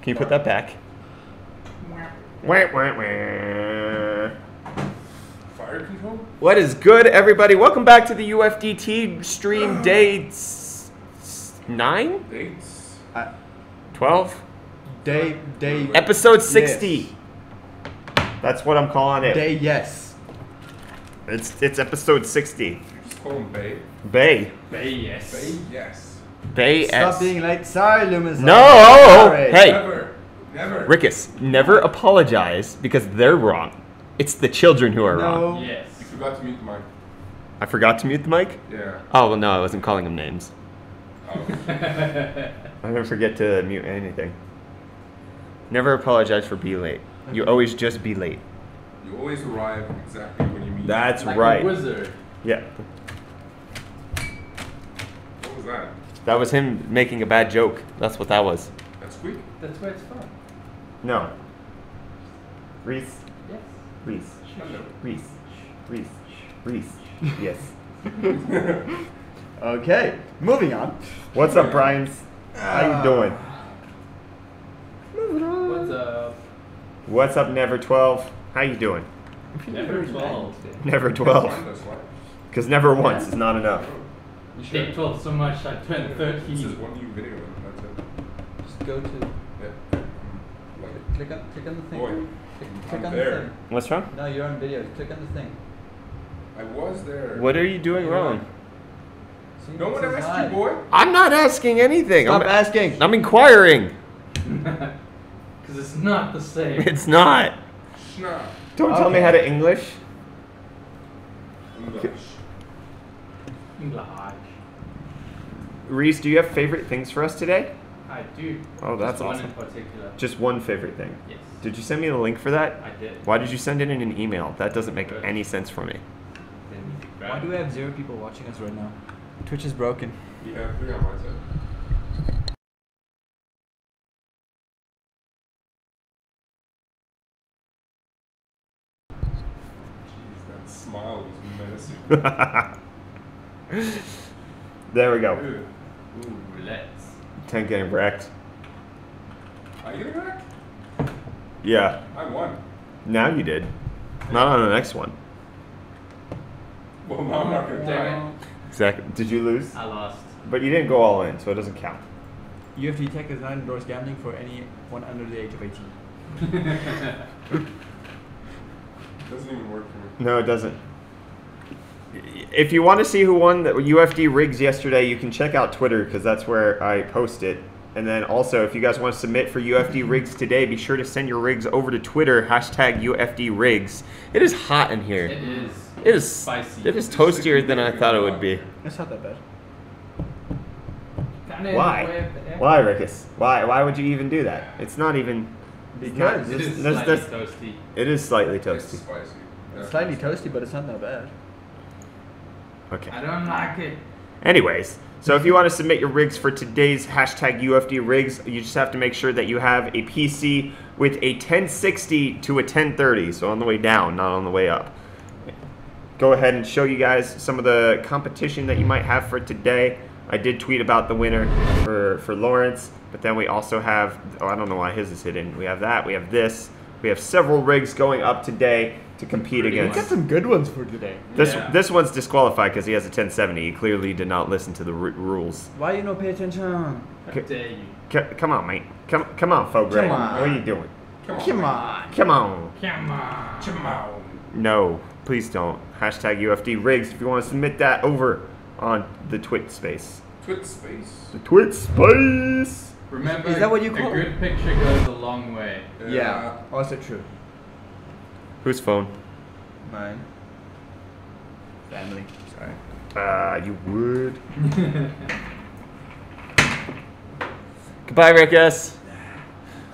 Can you put that back? Wah, wah, wah. Fire control? What is good, everybody? Welcome back to the UFD stream day 9? Dates? 12? Day. Episode 60. Yes. That's what I'm calling it. Day, yes. It's episode 60. You just call him Bay. Bay. Bay, yes. Bay, yes. Bay Stop S. being late. Sorry, Loomis. No! Sorry. Hey! Never. Rickus, never apologize because they're wrong. It's the children who are wrong. No. Yes. You forgot to mute the mic. I forgot to mute the mic? Yeah. Oh, well, no, I wasn't calling them names. Oh. I never forget to mute anything. Never apologize for being late. You always just be late. You always arrive exactly when you meet. That's Like right. a wizard. Yeah. What was that? That was him making a bad joke. That's what that was. That's squeak? That's where it's from. No. Reese. Yes. Reese. Hello. Reese. Reese. Reese. Yes. Okay, moving on. What's up, Brian's? How you doing? Moving on. What's up? What's up, Never 12? How you doing? Never 12. Never Fine, 12. that's fine. Because never once is not enough. You take 12 so much, I turned This is 13. one new video. That's it. Just go to. Yeah. Like, Click on the thing. boy, Click I'm on there. the thing. What's wrong? No, you're on video. Click on the thing. I was there. What are you doing wrong? See, No it one says asked hi. you, boy. I'm not asking anything. Stop asking. I'm inquiring. Because it's not the same. It's not. Schna. Don't tell me Okay. how to English. English. English. Reese, do you have favorite things for us today? I do. Oh, that's Just one awesome. in particular. Just one favorite thing. Yes. Did you send me the link for that? I did. Why did you send it in an email? That doesn't make any sense for me. Why do we have 0 people watching us right now? Twitch is broken. Yeah, 3 on my side. Jeez, that smile was menacing. There we go. Ew. Ooh, let's. 10 getting wrecked. Are you getting back? Yeah. I won. Now you did. Not on the next one. Well, now I'm not gonna Dang die. Exactly. Did you lose? I lost. But you didn't go all in, so it doesn't count. UFD Tech does not endorse gambling for anyone under the age of 18. Doesn't even work for me. No, it doesn't. If you want to see who won the UFD rigs yesterday, you can check out Twitter because that's where I post it. And then also, if you guys want to submit for UFD rigs today, be sure to send your rigs over to Twitter, hashtag UFD rigs. It is hot in here. It is. It is Spicy. It is toastier than I thought it would be. That's not that bad. Kinda in the way Why? of the air. Why, Rickus? Why would you even do that? It's not even. Because It is There's- slightly there's- toasty. It is slightly It's toasty. spicy. Yeah. it's slightly toasty, but it's not that bad. Okay. I don't like it. Anyways, so if you want to submit your rigs for today's hashtag UFD rigs, you just have to make sure that you have a PC with a 1060 to a 1030, so on the way down, not on the way up. Go ahead and show you guys some of the competition that you might have for today. I did tweet about the winner for Lawrence, but then we also have, oh, I don't know why his is hidden. We have that, we have this. We have several rigs going up today to compete Pretty We against. got some good ones for today. Yeah. This one's disqualified because he has a 1070. He clearly did not listen to the rules. Why you no pay attention? How Okay. dare you? Come on, mate. Come on, Fogray. Come on. What are you doing? Come on. Come man. on. Come on. Come on. Come on. No, please don't. Hashtag UFD rigs if you want to submit that over on the Twit space. Twit space. The Twit space. Remember, Is that what you a call it? good picture goes a long way. Yeah. Also true. Whose phone? Mine. Family. Sorry. You would. Goodbye, Rickus.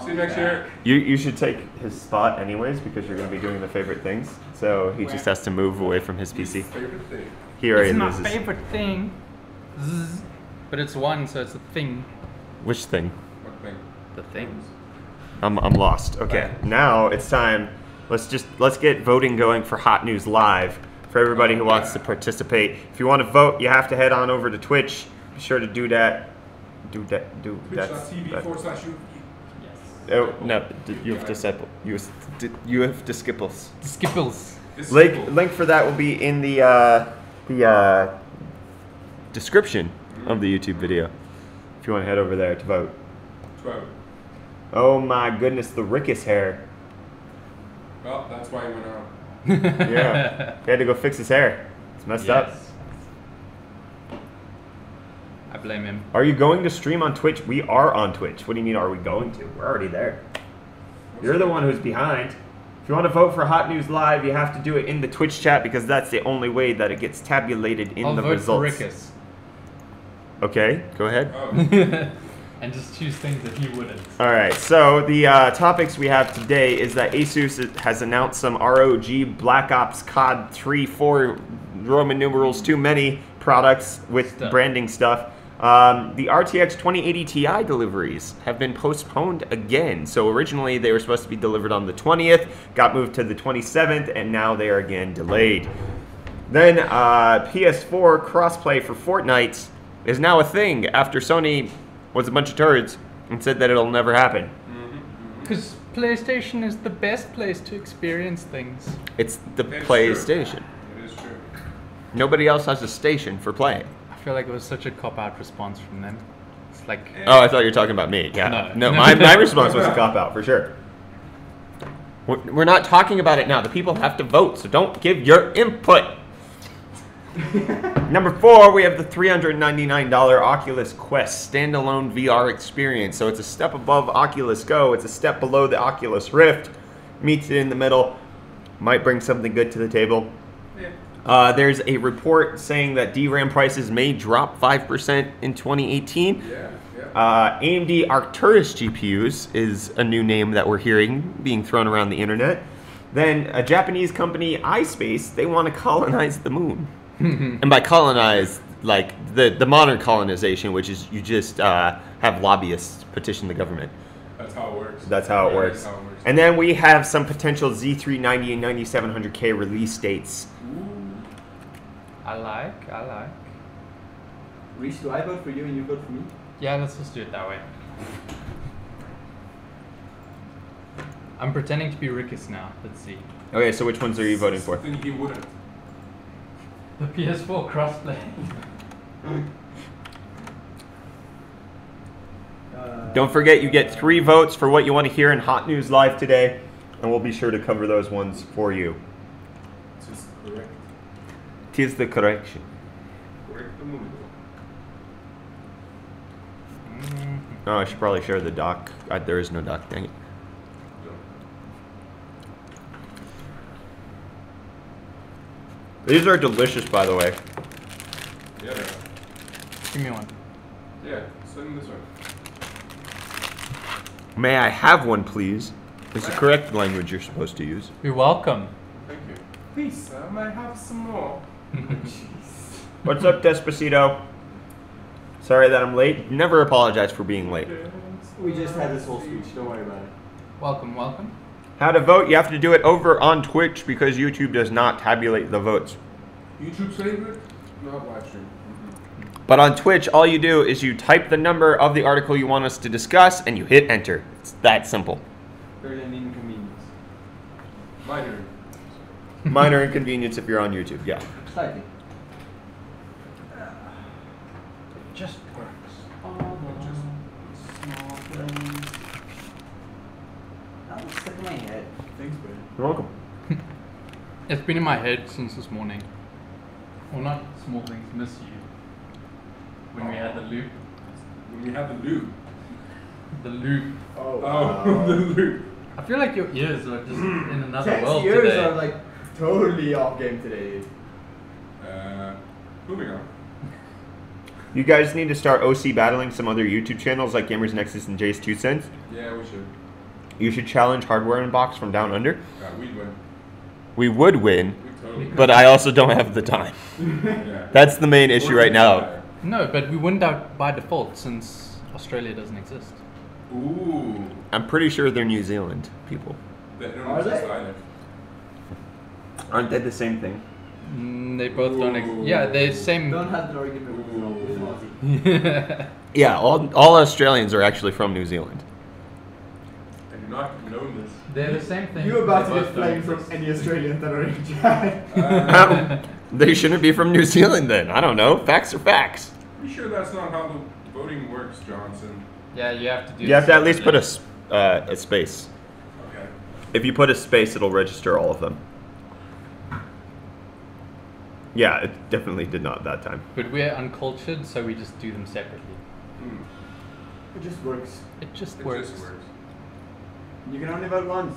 See you next year. You should take his spot anyways because you're going to be doing the favorite things. So he just has to move away from his PC. Favorite thing. He already It's my loses. favorite thing. Zzz. But it's one, so it's a thing. Which thing? What thing? The things. I'm lost. Okay, now it's time. Let's get voting going for Hot News Live for everybody who wants to participate. If you want to vote, you have to head on over to Twitch. Be sure to do that. That's Twitch.tv/UFD. Yes. Oh, no, you have to disciple. You have to skipples. Skipples. It's Link, simple. link for that will be in the description of the YouTube video. If you want to head over there to vote. 12. Oh my goodness, the Rickus hair. Well, that's why he went out. Yeah, he had to go fix his hair. It's messed up. Yes. I blame him. Are you going to stream on Twitch? We are on Twitch. What do you mean, are we going to? We're already there. You're the one who's behind. If you want to vote for Hot News Live, you have to do it in the Twitch chat because that's the only way that it gets tabulated in I'll the vote results. for Rickus. Okay, go ahead. Oh, And just choose things that he wouldn't. All right, so the topics we have today is that Asus has announced some ROG Black Ops COD 3, 4 Roman numerals too many products with Stuff. branding stuff. The RTX 2080 Ti deliveries have been postponed again. So originally they were supposed to be delivered on the 20th, got moved to the 27th, and now they are again delayed. Then PS4 crossplay for Fortnite is now a thing after Sony was a bunch of turds and said that it'll never happen. Because PlayStation is the best place to experience things. It's the It's PlayStation. it is true. Nobody else has a station for playing. I feel like it was such a cop-out response from them. It's like, Oh, I thought you were talking about me. Yeah. No. No, my response was a cop-out, for sure. We're not talking about it now. The people have to vote, so don't give your input. Number 4, we have the $399 Oculus Quest standalone VR experience. So it's a step above Oculus Go. It's a step below the Oculus Rift. Meets it in the middle. Might bring something good to the table. Yeah. There's a report saying that DRAM prices may drop 5% in 2018. Yeah. AMD Arcturus GPUs is a new name that we're hearing being thrown around the internet. Then a Japanese company, iSpace, they want to colonize the moon. And by colonize, like the modern colonization, which is you just have lobbyists petition the government. That's how it works. That's how it Yeah, works. that's how it works. And then we have some potential Z390 and 9700K release dates. Ooh. I like. Reese, do I vote for you and you vote for me? Yeah, let's just do it that way. I'm pretending to be Rickus now. Let's see. Okay, so which ones are you voting for? Something he wouldn't. The PS4 crossplay. Don't forget, you get 3 votes for what you want to hear in Hot News Live today, and we'll be sure to cover those ones for you. Just correct. Tis the correction. Correct the movie. Oh, I should probably share the doc. There is no doc, dang it. These are delicious, by the way. Yeah. Give me one. Yeah. Send this one. May I have one, please? Is the correct language you're supposed to use. You're welcome. Thank you. Please, I might have some more. What's up, Despacito? Sorry that I'm late. Never apologize for being late. We just had this whole speech, don't worry about it. Welcome. How to vote? You have to do it over on Twitch because YouTube does not tabulate the votes. YouTube's favorite? Not live stream. But on Twitch, all you do is you type the number of the article you want us to discuss and you hit enter. It's that simple. Very an inconvenience. Minor. Minor inconvenience if you're on YouTube, yeah. Slightly. Just works. All the small things. That was stuck in my head. Thanks, bro. You're welcome. It's been in my head since this morning. Well, not small things, miss you. When we had the loop. When we have the loop. The loop. Oh, the loop. I feel like your ears are just in another Tech's world ears today. are like totally off game today. Moving on. You guys need to start OC battling some other YouTube channels like Gamers Nexus and Jay's 2 Cents. Yeah, we should. You should challenge Hardware Unbox from Down Under. We'd win. We would win, We totally but I also don't have the time. Yeah. That's the main issue right now. No, but we wouldn't out by default since Australia doesn't exist. Ooh. I'm pretty sure they're New Zealand people. They don't Are exist they? either. Aren't they the same thing? They both don't. Yeah, they're same. Don't have the argument with Aussie. Yeah, all Australians are actually from New Zealand. do not condone this. They're the same thing. You're about They to both get flamed don't from exist. any Australians that are in chat. They shouldn't be from New Zealand then. I don't know. Facts are facts. Pretty sure that's not how the voting works, Johnson. Yeah, you have to do. You have to at least put separately. a space. Okay. If you put a space, it'll register all of them. Yeah, it definitely did not that time. But we're uncultured, so we just do them separately. Hmm. It just works. It just It works. just works. You can only vote once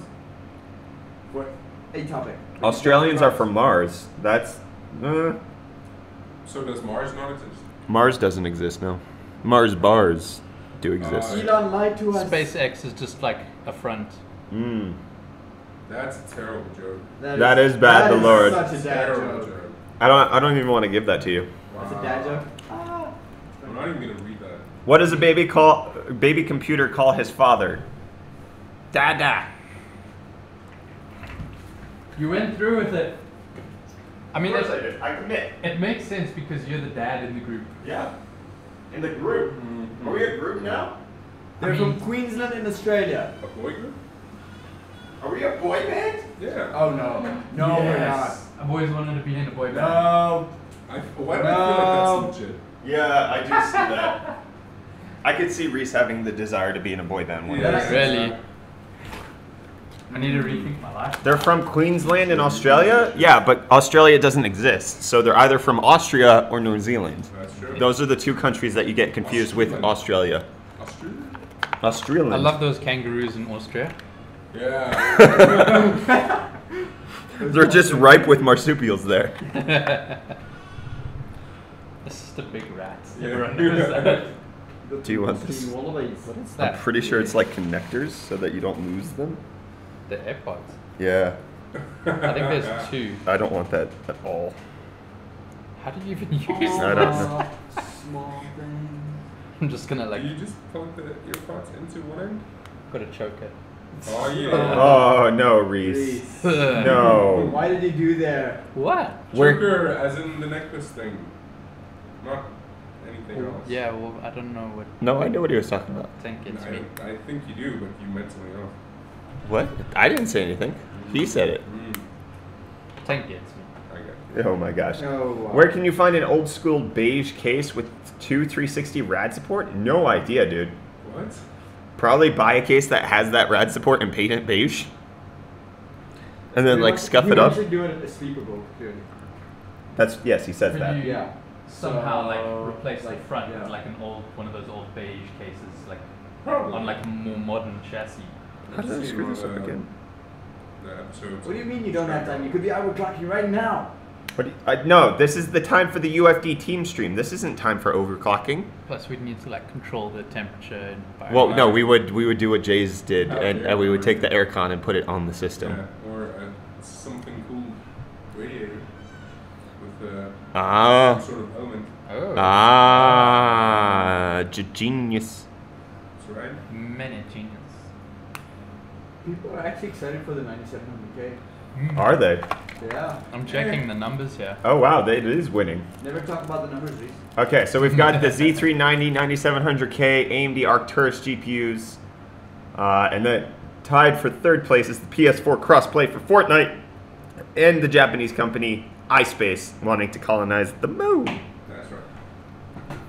for a topic. Australians are from Mars. That's So does Mars not exist? Mars doesn't exist now. Mars bars do exist. Elon lied to us. SpaceX is just like a front. That's a terrible joke. That is bad, that the is Lord. Such a dad Terrible joke. joke. I don't even want to give that to you. That's a dad joke. I'm not even gonna read that. What does a baby computer call his father? Dada. You went through with it. I mean, I commit. it makes sense because you're the dad in the group. Yeah. In the group. Mm-hmm. Are we a group now? They're I mean- from Queensland in Australia. A boy group? Are we a boy band? Yeah. Oh no. No, we're not. I've always wanted to be in a boy band. No. Why do I feel like that's legit? Yeah, I do see that. I could see Reese having the desire to be in a boy band one Yeah. day. Really? I need to rethink my life. They're from Queensland in Australia? Yeah, but Australia doesn't exist. So they're either from Austria or New Zealand. That's true. Those are the two countries that you get confused with Australia. Australia? Australian. I love those kangaroos in Austria. Yeah. They're just ripe with marsupials there. It's just a big rat. Yeah. Everyone knows that. Do you want this? Wallabies. What is I'm that? pretty sure it's like connectors so that you don't lose them. The AirPods. Yeah, I think there's two. I don't want that at all. How do you even use I that? don't know. Small things. I'm just gonna like Do you just plug the earpods into one end? put a choker. Oh yeah. Oh no, Reese. Reese. No. Why did he do there? What? Where- Choker, as in the necklace thing, not anything else. Yeah, well, I don't know what No, I know what he was talking about. I think it's me. I think you do, but you meant something else. What? I didn't say anything. He said it. I think it's me. I got you. Oh my gosh. No. Where can you find an old school beige case with two 360 rad support? No idea, dude. What? Probably buy a case that has that rad support and paint it beige. And then like scuff it up. We should do it at the sleeper boat, dude. That's yes, he says Could that. you Yeah. somehow So, like replace the like, front yeah. with like an old one of those old beige cases, like Probably. on like a more modern chassis? How did I Let's see screw this what, up again? The episodes. What do you mean you don't have time? You could be overclocking right now. What do you, no, this is the time for the UFD team stream. This isn't time for overclocking. Plus, we'd need to like control the temperature and Well, no, we would do what Jay's did, Oh, and, yeah. and we would take the aircon and put it on the system. Yeah, or something cool radiator with Ah, some sort of element. Oh, genius. That's right. many genius. People are actually excited for the 9700K. Are they? Yeah. I'm checking the numbers here. Oh wow, it is winning. Never talk about the numbers, Reese. Okay, so we've got the Z390 9700K AMD Arcturus GPUs, and then tied for third place is the PS4 crossplay for Fortnite, and the Japanese company iSpace wanting to colonize the moon. That's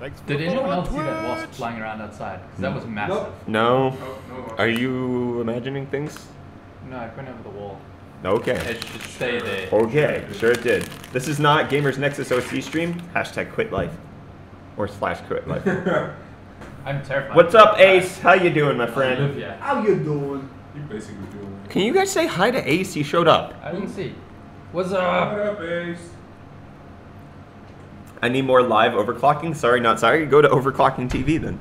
right. Did anyone else see that wasp flying around outside? 'Cause that was massive. Nope. No, Oh, no. are you imagining things? No, it went over the wall. Okay. It should stay there. Okay, sure it did. This is not Gamers Nexus OC stream. Hashtag quit life. Or slash quit life. I'm terrified. What's up, Ace? How you doing, my friend? Olivia. How you doing? You basically doing it. Can you guys say hi to Ace? He showed up. I didn't see. What's What up? up, Ace? I need more live overclocking. Sorry, not sorry. Go to overclocking TV then.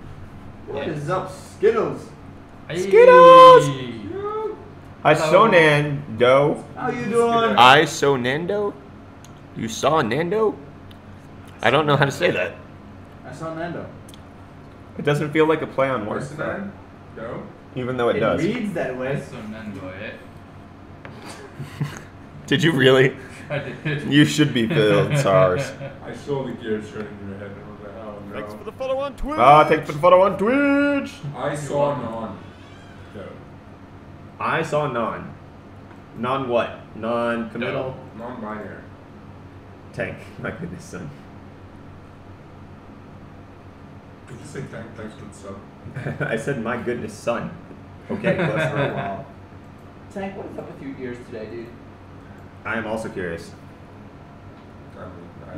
What is up, Skittles? Skittles! Hey. Hi, Hello. Sonando. How you doing? I so Nando. You saw Nando? I don't know how to say that. I saw Nando. It doesn't feel like a play on words, What's the name? No. even though it It does. reads that way. That's so Nando, eh? Did you really? I did. You should be filled, SARS. I saw the gears turning in your head and I was like, oh no. Thanks for the follow on Twitch. Ah, thanks for the follow on Twitch. I saw non. No. I saw non. Non what? Non-committal? Non-binary. Tank. My goodness, son. Did you say thanks for the sub? I said, my goodness, son. Okay, close for a while. Tank, what is up with your ears today, dude? I am also curious.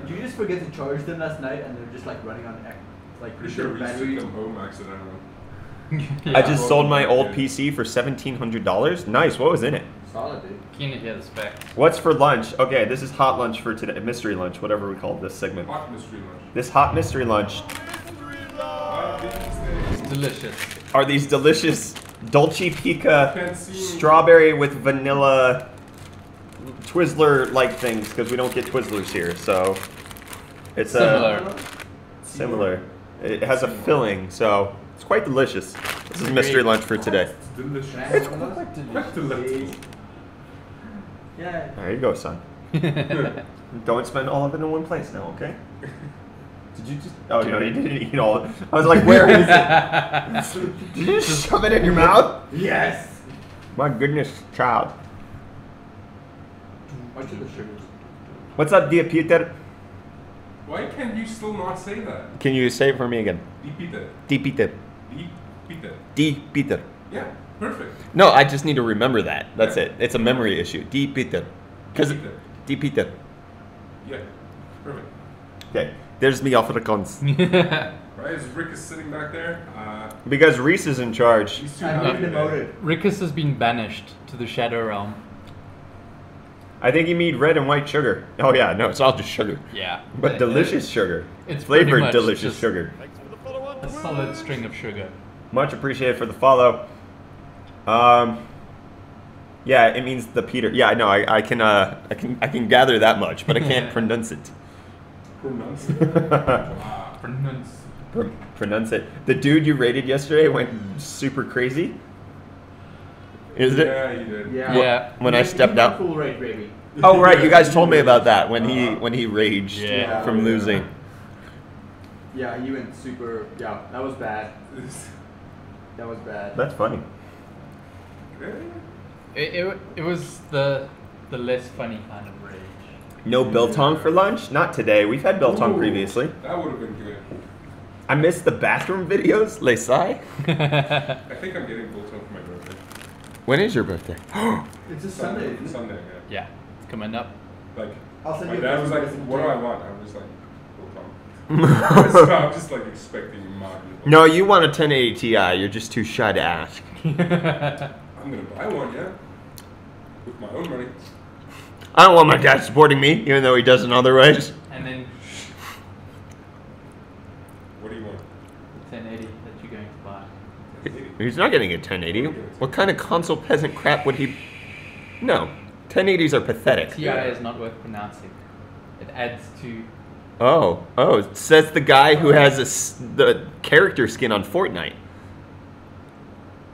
Did you just forget to charge them last night and they're just like running on like Pretty sure we battery? took them home accidentally. I just sold my old PC for $1,700. Nice. What was in it? Solid, dude. Keen to hear the specs. What's for lunch? Okay, this is hot lunch for today. Mystery lunch, whatever we call this segment. Hot mystery lunch. This hot mystery lunch It's delicious. are these delicious Dolce Pica Can't see. strawberry with vanilla Twizzler-like things because we don't get Twizzlers here. So it's similar. It has a filling, so it's quite delicious. This is mystery lunch for today. It's delicious. Can I have one of those? Quite delicious. Yeah. There you go, son. Don't spend all of it in one place now, okay? Did you just? Oh no, you didn't eat all of it. I was like, where is it? Did you just shove it in your mouth? Yes. My goodness, child. Much of the sugars. What's up, dear Peter? Why can you still not say that? Can you say it for me again? Repeat it. D Peter. Repeat it. D Peter. Yeah, perfect. No, I just need to remember that. That's it. It's a memory issue. D Peter. Because Repeat it. D Peter. Yeah, perfect. Okay, there's me Afrikaans. Right, as Rick is sitting back there, Because Reese is in charge. he's too I'm happy being today. demoted. Rickus has been banished to the Shadow Realm. I think you need red and white sugar. Oh yeah, no, it's all just sugar. Yeah. But delicious sugar. It's pretty Flavored much delicious just sugar. a solid string of sugar. Much appreciated for the follow. Yeah, it means the Peter. Yeah, I know. I can gather that much, but I can't pronounce it. Pronounce it. Wow. Pronounce. Pronounce it. The dude you rated yesterday went super crazy. Is it? Yeah, he did. Yeah. Yeah. When I stepped out. Full rate, baby. Oh right, you guys told me about that when he raged Yeah. from losing. Yeah, you went super. Yeah, that was bad. That was bad. That's funny. It was the less funny kind of rage. No biltong for lunch? Not today. We've had biltong Ooh, previously. That would have been good. I missed the bathroom videos. Les Sai. I think I'm getting biltong for my birthday. When is your birthday? It's a Sunday. Isn't it? Sunday, yeah. Yeah, it's coming up. Like, I'll send my you a dad was like, present what do too. I want? I was like, biltong. So I'm just like expecting mad biltong. No, you want a 1080 Ti. You're just too shy to ask. I'm gonna buy one, yeah. With my own money. I don't want my dad supporting me, even though he doesn't otherwise. And then What do you want? 1080 that you're going to buy. He's not getting a 1080. What kind of console peasant crap would he? No, 1080s are pathetic. TI is not worth pronouncing. It adds to. Oh, says the guy who has the character skin on Fortnite.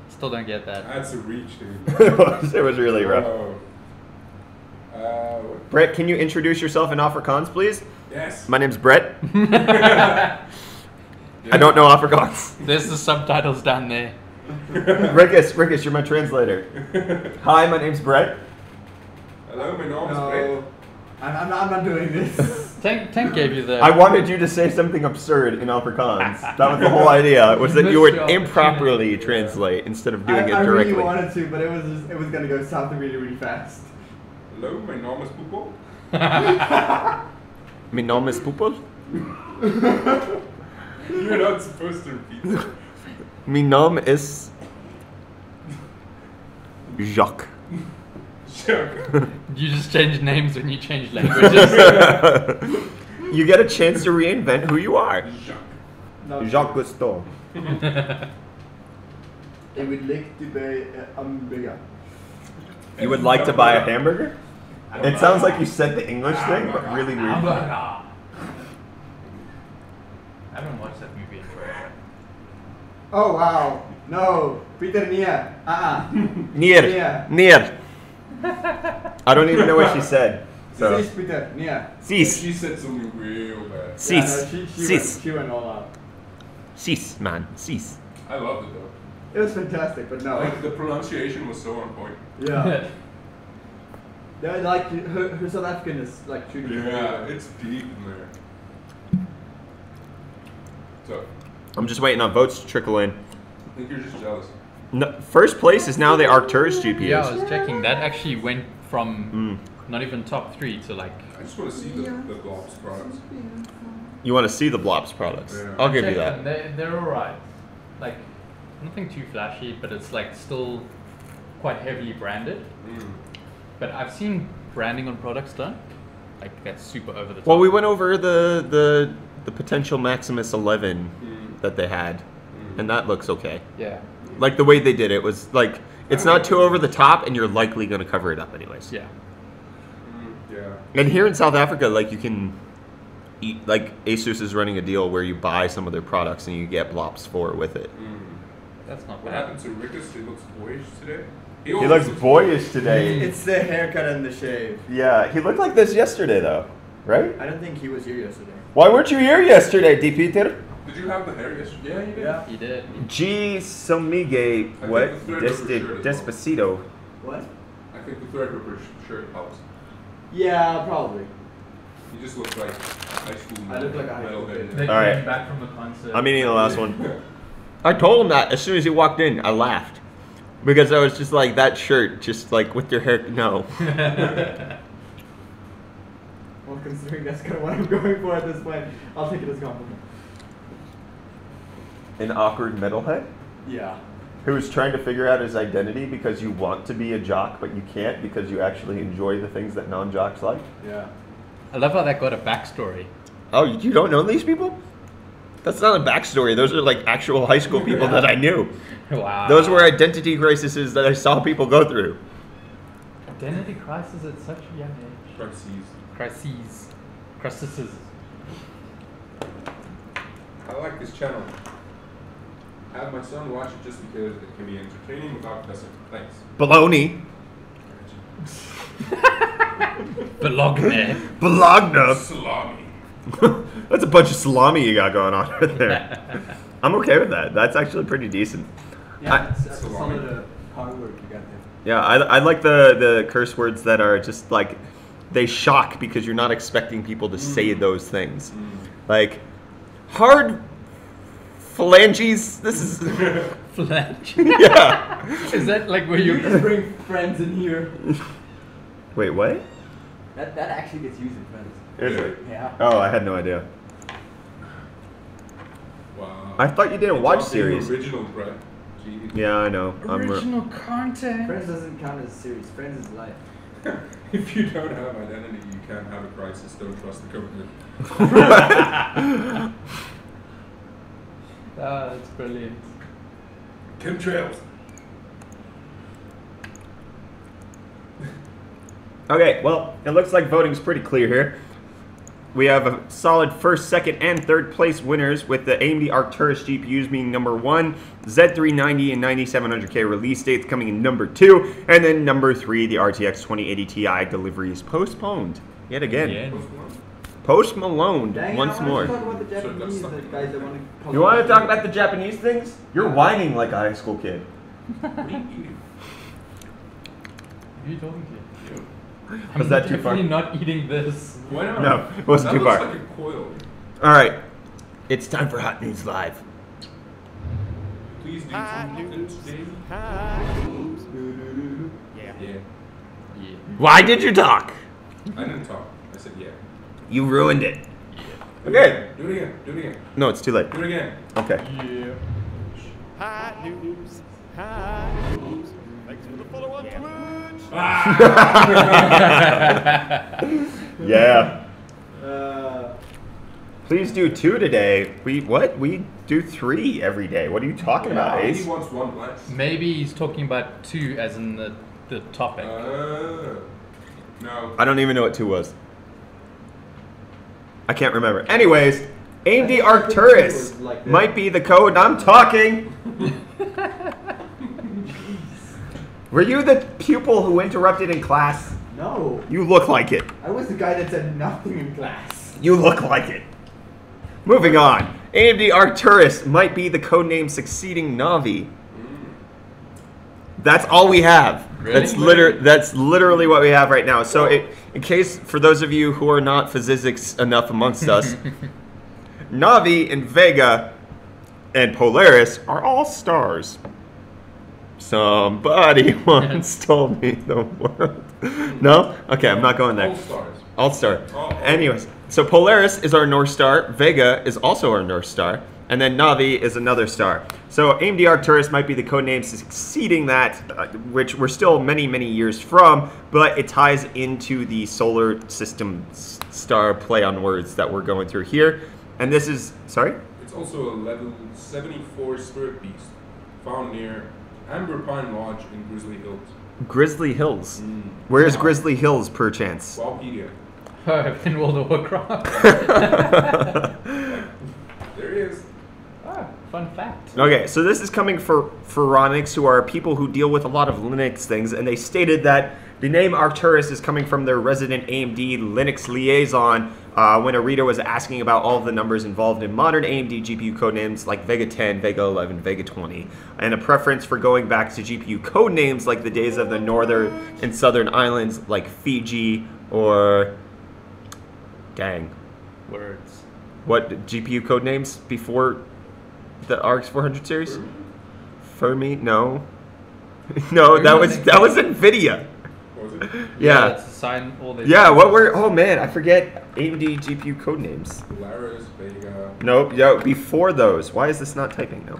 Still don't get that. That's a reach, dude. It was really rough. Oh. What? Brett, can you introduce yourself in Afrikaans, please? Yes. My name's Brett. I don't know Afrikaans. There's the subtitles down there. Rickus, you're my translator. Hi, my name's Brett. Hello, my name is Brett. No, I'm not doing this. Tank gave you the. I wanted you to say something absurd in Afrikaans. That was the whole idea. Was that you would improperly translate instead of doing it I directly. really wanted to, but it was gonna go south really, really fast. Hello, my name is Poepo. My name is Poepel. You're not supposed to repeat that. My name is Jacques. Sure. You just change names when you change languages. You get a chance to reinvent who you are. No, Jacques Cousteau. Ik would like to buy a hamburger. You would like to buy a hamburger? It sounds like you said the English thing, but really weird. I haven't watched that movie in forever. Oh wow, no, Peter Nia. Near. Near. I don't even know what she said. So. Sis, Peter Nia. Sis. She said something real bad. Sis. Yeah, no, she Sis. Went all out. Sis, man. Sis. I loved it though. It was fantastic, but no. Like the pronunciation was so on point. Yeah. Yeah, like her South African is like truly. Yeah, it's deep in there. So, I'm just waiting on votes to trickle in. I think you're just jealous. No, first place is now the Arcturus GPUs. Yeah, I was checking. That actually went from not even top 3 to like. I just want to see the Globs products. You want to see the Blops products? Yeah. I'll give you Check that. They're alright. Like, nothing too flashy, but it's like still quite heavily branded. But I've seen branding on products done. Like, that's super over the top. Well, we went over the potential Maximus 11 that they had, and that looks okay. Yeah. Like the way they did it was like it's not too over the top, and you're likely going to cover it up anyways. Yeah. Yeah. And here in South Africa, like you can eat, like Asus is running a deal where you buy some of their products and you get Blops with it. That's not What bad. happened to Rickus? He looks boyish today. He looks boyish today. It's the haircut and the shave. Yeah, he looked like this yesterday though, right? I don't think he was here yesterday. Why weren't you here yesterday, D. Peter? Did you have the hair yesterday? Yeah, you did. Yeah. He did. G. Somigue, I what? think the thread ripper shirt as well. Despacito. What? I think the Threadripper shirt helps. Yeah, probably. You just look like high school. I look like a high school metalhead. kid. They All right. came back from the concert. I'm eating the last one. I told him that as soon as he walked in, I laughed. Because I was just like, that shirt, just like with your hair, no. Well, considering that's kind of what I'm going for at this point, I'll take it as a compliment. An awkward metalhead Yeah. who's trying to figure out his identity because you want to be a jock, but you can't because you actually enjoy the things that non-jocks like. Yeah. I love how that got a backstory. Oh, you don't know these people? That's not a backstory. Those are like actual high school people that I knew. Wow. Those were identity crises that I saw people go through. Identity crisis at such a young age. Crises. I like this channel. Have my son watch it just because it can be entertaining without cussing. Thanks. Baloney. Bologna. Bologna. Salami. That's a bunch of salami you got going on right there. I'm okay with that. That's actually pretty decent. Yeah, that's So some long. of the hard work you got there. Yeah, I like the curse words that are just like, they shock because you're not expecting people to say those things. Like, hard phalanges. This is... Flange. Yeah. Is that like where You you just bring friends in here. Wait, what? That actually gets used in friends. Is it? Yeah. Oh, I had no idea. Wow. I thought you didn't watch Talking series. Original, Brett. Jeez. Yeah, I know. original content? Friends doesn't count as a series. Friends is life. If you don't have identity, you can't have a crisis. Don't trust the government. That's brilliant. Chemtrails. Okay, well, it looks like voting's pretty clear here. We have a solid first, second, and third place winners with the AMD Arcturus GPUs being number 1, Z390 and 9700K release dates coming in number 2, and then number 3, the RTX 2080 Ti delivery is postponed yet again. Yeah. Post-maloned Dang, once I more. wanted to talk about the So Japanese that's the guys that want to. You want to talk about the Japanese things? You're whining like a high school kid. What are you eating? Who are you talking to? You. Was that too far? I'm definitely not eating this. Why not? No, it wasn't that too looks far. like a coil. All right, it's time for Hot News Live. Please do something today. Yeah. Yeah. Why did you talk? I didn't talk. I said yeah. You ruined it. Okay. Do it again. Do it again. No, it's too late. Do it again. Okay. Yeah. Hot news, hot news. Thanks for the follow on Twitch. Yeah. Uh, Please do 2 today. We do 3 every day. What are you talking about, He Ace? wants one less. Maybe he's talking about 2 as in the topic. No. I don't even know what 2 was. I can't remember. Anyways, AMD Arcturus might be the code. I'm talking. Were you the pupil who interrupted in class? no. You look like it. I was the guy that said nothing in class. You look like it. Moving on. AMD Arcturus might be the codename succeeding Navi. That's all we have. Really? That's literally what we have right now. So in case, for those of you who are not physics enough amongst us, Navi and Vega and Polaris are all stars. Somebody once told me the world. No? Okay, I'm not going there. All stars. All star. All- Anyways, so Polaris is our North Star. Vega is also our North Star. And then Navi is another star. So AMD Arcturus might be the codename succeeding that, which we're still many, many years from, but it ties into the solar system star play on words that we're going through here. And this is, sorry? It's also a level 74 spirit beast found near Amber Pine Lodge in Grizzly Hills. Grizzly Hills. Where's Wow. Grizzly Hills, perchance? Wowpedia. In World of Warcraft. There he is. Ah, fun fact. Okay, so this is coming for Onyx, who are people who deal with a lot of Linux things, and they stated that the name Arcturus is coming from their resident AMD Linux liaison when a reader was asking about all of the numbers involved in modern AMD GPU codenames like Vega 10, Vega 11, Vega 20, and a preference for going back to GPU codenames like the days of the northern and southern islands like Fiji or... Dang. Words. What GPU codenames before the RX 400 series? Fermi? No. No, that was NVIDIA. What was it? Yeah. Let's assign all these. Yeah, what were... Oh, man, I forget AMD GPU codenames. Polaris, Vega. Nope, yo, before those. Why is this not typing now?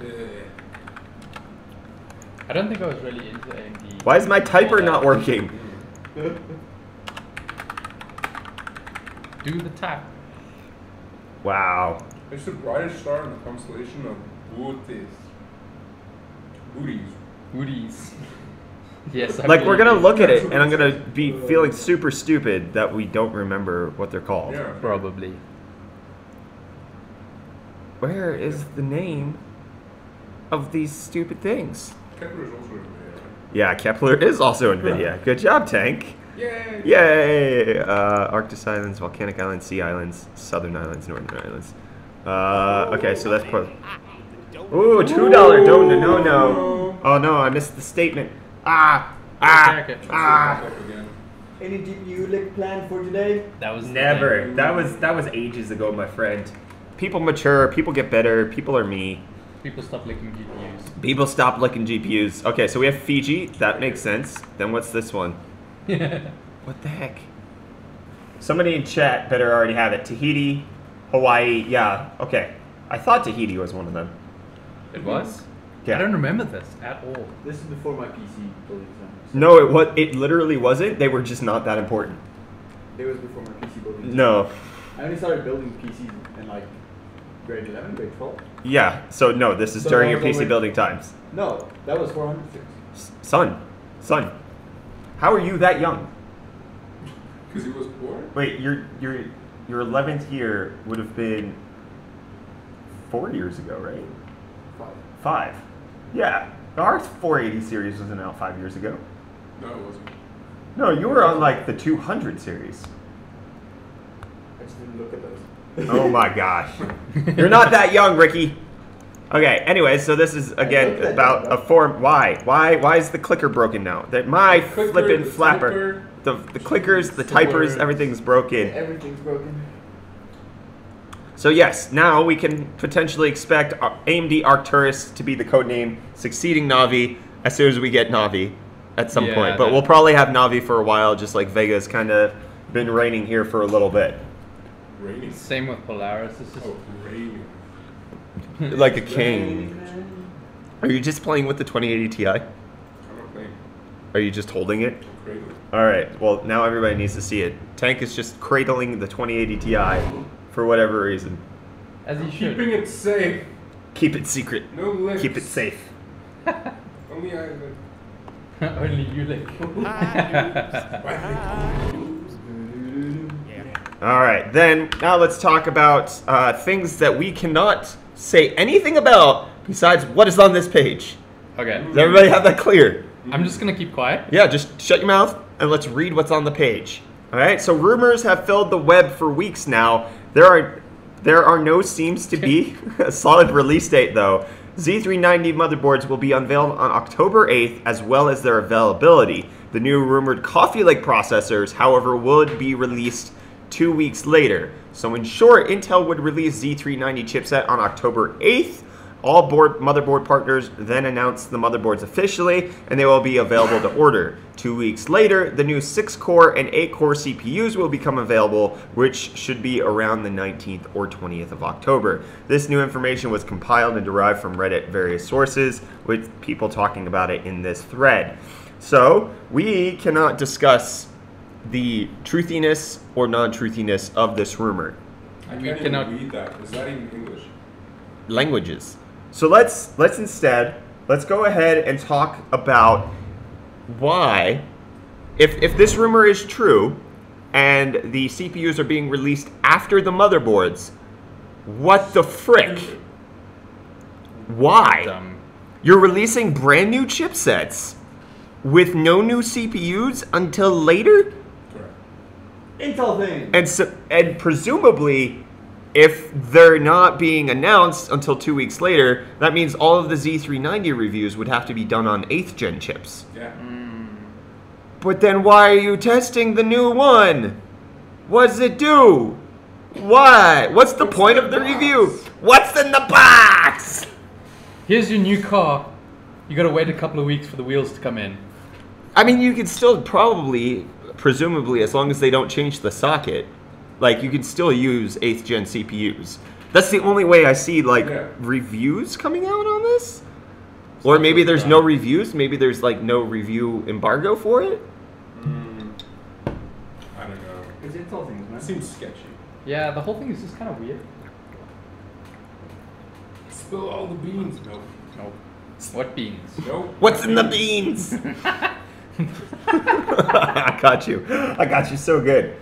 I don't think I was really into AMD. Why is my typer not working? Do the tap. Wow. It's the brightest star in the constellation of Bootes. Booties. Goodies. Yes. I Like, we're believe gonna it. look at it, and I'm gonna be feeling super stupid that we don't remember what they're called. Yeah. Probably. Where is the name of these stupid things? Kepler is also in there. Yeah, Kepler is also NVIDIA. Good job, Tank. Yay! Yay! Arctic Islands, Volcanic Islands, Sea Islands, Southern Islands, Northern Islands. Okay, so that's part. Ooh, $2. No. Oh no, I missed the statement. Attack it. Up again. Any GPU lick planned for today? That was the Never. thing. That was ages ago, my friend. People mature. People get better. People are me. People stop licking GPUs. People stop licking GPUs. Okay, so we have Fiji. That makes sense. Then what's this one? What the heck? Somebody in chat better already have it. Tahiti, Hawaii. Yeah. Okay. I thought Tahiti was one of them. It was? Yeah. I don't remember this at all. This is before my PC building time. No, it was. It literally wasn't. They were just not that important. It was before my PC building time. No. I only started building PCs in like grade 11, grade 12. Yeah. So no, this is So during that your was PC already- building times. No, that was 400 series. Son. How are you that young? Because he was born? Wait, your 11th year would have been 4 years ago, right? 5. Yeah. Our 480 series wasn't out 5 years ago. No, it wasn't. No, you were on like the 200 series. I just didn't look at those. Oh my gosh. You're not that young, Ricky. Okay, anyway, so this is again about a form. Why is the clicker broken now? That my Clicker, flippin' the flapper. The clickers, the typers, words. everything's broken. Everything's broken. So yes, now we can potentially expect AMD Arcturus to be the codename succeeding Navi as soon as we get Navi at some Yeah, point. But we'll probably have Navi for a while, just like Vega's kind of been reigning here for a little bit. Raining. Same with Polaris. It's just Oh, raining. Like a king. Are you just playing with the 2080 Ti? I'm not playing. Are you just holding it? I'm cradling. Alright, well now everybody needs to see it. Tank is just cradling the 2080 Ti for whatever reason. as he should. Keeping it safe. Keep it secret. No lips. Keep it safe. Only I. Only you lick. Alright, then now let's talk about things that we cannot say anything about besides what is on this page. Okay. Does everybody have that clear? I'm just gonna keep quiet. Yeah, just shut your mouth and let's read what's on the page. Alright, so rumors have filled the web for weeks now. There are no seems to be a solid release date though. Z390 motherboards will be unveiled on October 8th, as well as their availability. The new rumored Coffee Lake processors, however, would be released 2 weeks later. So in short, Intel would release Z390 chipset on October 8th. All motherboard partners then announced the motherboards officially, and they will be available to order. 2 weeks later, the new 6-core and 8-core CPUs will become available, which should be around the 19th or 20th of October. This new information was compiled and derived from Reddit various sources, with people talking about it in this thread. So, we cannot discuss the truthiness or non-truthiness of this rumor. I We can't cannot- even read that. Is that even English? Languages. So let's go ahead and talk about why, if this rumor is true and the CPUs are being released after the motherboards, what the frick? Why? Dumb. You're releasing brand new chipsets with no new CPUs until later? Correct. Intel thing. And presumably, if they're not being announced until 2 weeks later, that means all of the Z390 reviews would have to be done on 8th gen chips. Yeah. But then why are you testing the new one? What does it do? Why? What's the point of the review? What's in the box? Here's your new car. You gotta wait a couple of weeks for the wheels to come in. I mean, you could still probably, presumably, as long as they don't change the socket, like, you can still use 8th gen CPUs. That's the only way I see, like, reviews coming out on this. Or maybe there's no reviews. Maybe there's, like, no review embargo for it. I don't know. It's Intel things, man. That seems sketchy. Yeah, the whole thing is just kind of weird. Spill all the beans. Nope. Nope. What beans? Nope. What's in the beans? I got you. I got you so good.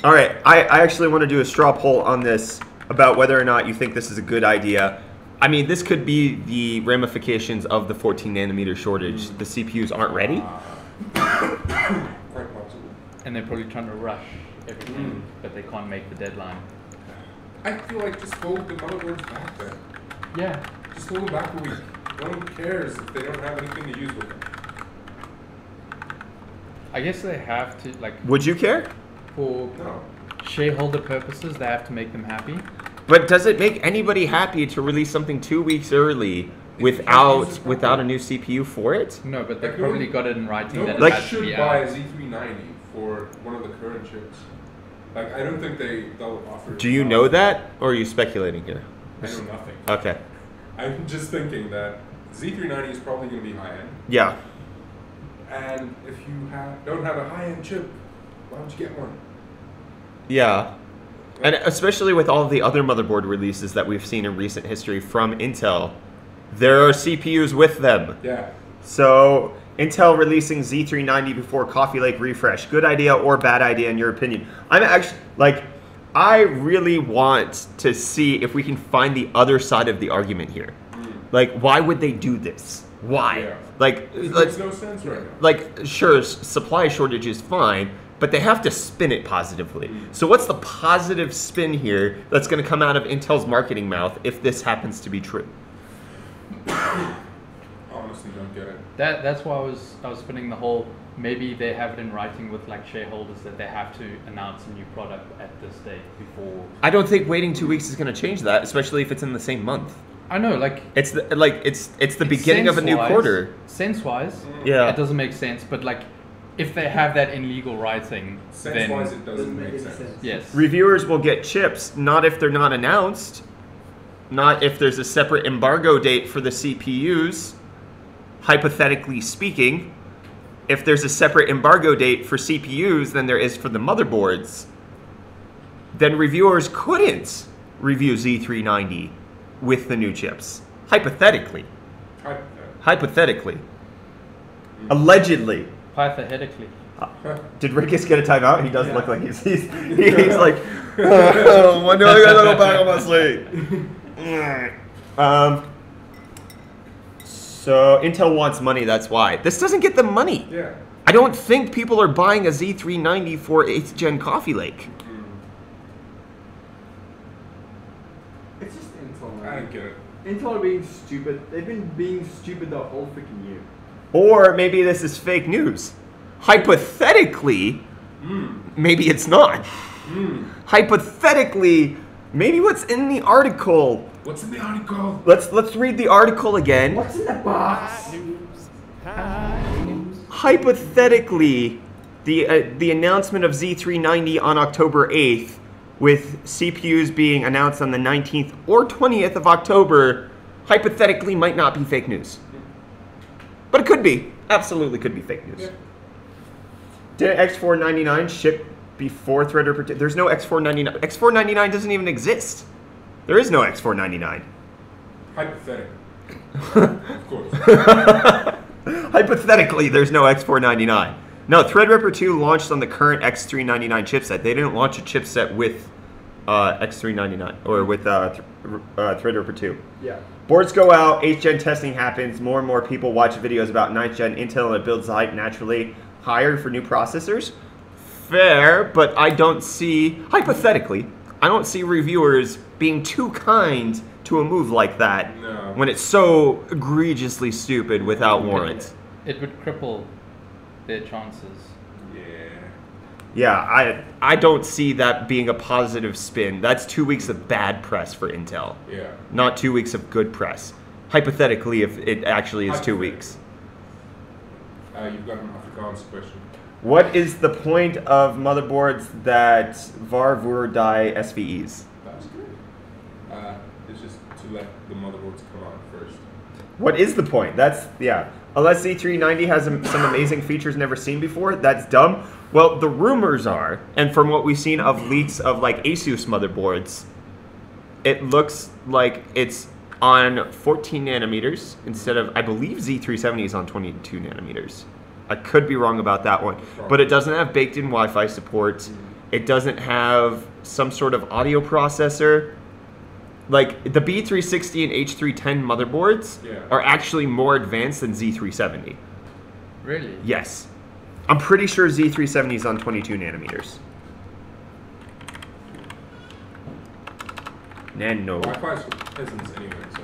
All right, I actually want to do a straw poll on this about whether or not you think this is a good idea. I mean, this could be the ramifications of the 14 nanometer shortage. The CPUs aren't ready. Quite possible. And they're probably trying to rush everything, but they can't make the deadline. I feel like just hold the motherboards back then. Yeah. Just hold them back a week. No one cares if they don't have anything to use with them. I guess they have to, like, Would you care? for No. shareholder purposes, they have to make them happy. But does it make anybody happy to release something 2 weeks early without a new CPU for it? No, but they Like, probably no- got it in writing No that one it has to should be buy a out. Z390 for one of the current chips. Like, I don't think they'll offer. Do you know that, or are you speculating here? I know nothing. Okay. I'm just thinking that Z390 is probably going to be high end, Yeah. and if you don't have a high end chip, why don't you get one? Yeah. And especially with all of the other motherboard releases that we've seen in recent history from Intel, there are CPUs with them. Yeah. So, Intel releasing Z390 before Coffee Lake refresh. Good idea or bad idea in your opinion? I'm actually, like, I really want to see if we can find the other side of the argument here. Like, why would they do this? Why? Yeah. Like, It makes no sense right now. like, sure, supply shortage is fine, but they have to spin it positively. So what's the positive spin here that's going to come out of Intel's marketing mouth if this happens to be true? Honestly, don't get it. That's why I was spinning the whole. Maybe they have it in writing with like shareholders that they have to announce a new product at this date before. I don't think waiting 2 weeks is going to change that, especially if it's in the same month. I know, like It's the beginning of a new quarter. Sense-wise, Yeah. it doesn't make sense. But like, if they have that in legal writing, Sense-wise, then it doesn't make sense. yes. Reviewers will get chips, not if they're not announced, not if there's a separate embargo date for the CPUs. Hypothetically speaking, if there's a separate embargo date for CPUs than there is for the motherboards, then reviewers couldn't review Z390 with the new chips. Hypothetically. Hypothetically. Allegedly. Hypothetically, Did Rickus get a timeout? He does look like he's like, oh, when do I get a little back on my sleeve? So Intel wants money, that's why. This doesn't get them money. Yeah. I don't think people are buying a Z390 for 8th gen Coffee Lake. It's just Intel, I man. don't get it. Intel are being stupid. They've been being stupid the whole freaking year. Or maybe this is fake news. Hypothetically, maybe it's not. Hypothetically, maybe what's in the article. What's in the article? Let's read the article again. What's in the box? Hypothetically, the announcement of Z390 on October 8th, with CPUs being announced on the 19th or 20th of October, hypothetically might not be fake news. But it could be. Absolutely could be fake news. Yeah. Did X499 ship before Threadripper 2? There's no X499. X499 doesn't even exist. There is no X499. Hypothetical. Of course. Hypothetically, there's no X499. No, Threadripper 2 launched on the current X399 chipset. They didn't launch a chipset with X399 or with Threadripper 2. Yeah. Boards go out, 8th gen testing happens, more and more people watch videos about 9th gen Intel, and it builds the hype naturally higher for new processors. Fair, but I don't see, hypothetically, I don't see reviewers being too kind to a move like that No. when it's so egregiously stupid without warrant. It would cripple their chances. Yeah. Yeah, I don't see that being a positive spin. That's 2 weeks of bad press for Intel, Yeah. not 2 weeks of good press. Hypothetically, if it actually is 2 weeks. You've got an Afrikaans question. What is the point of motherboards that var die SVEs? That's good. It's just to let the motherboards come out first. What is the point? That's, yeah. Unless Z390 has some amazing features never seen before, that's dumb. Well, the rumors are, and from what we've seen of leaks of like Asus motherboards, it looks like it's on 14 nanometers instead of, I believe Z370 is on 22 nanometers. I could be wrong about that one. But it doesn't have baked-in Wi-Fi support. It doesn't have some sort of audio processor. Like, the B360 and H310 motherboards are actually more advanced than Z370. Really? Yes. I'm pretty sure Z370 is on 22 nanometers. Nano. Wi-Fi is for peasants anyway, so.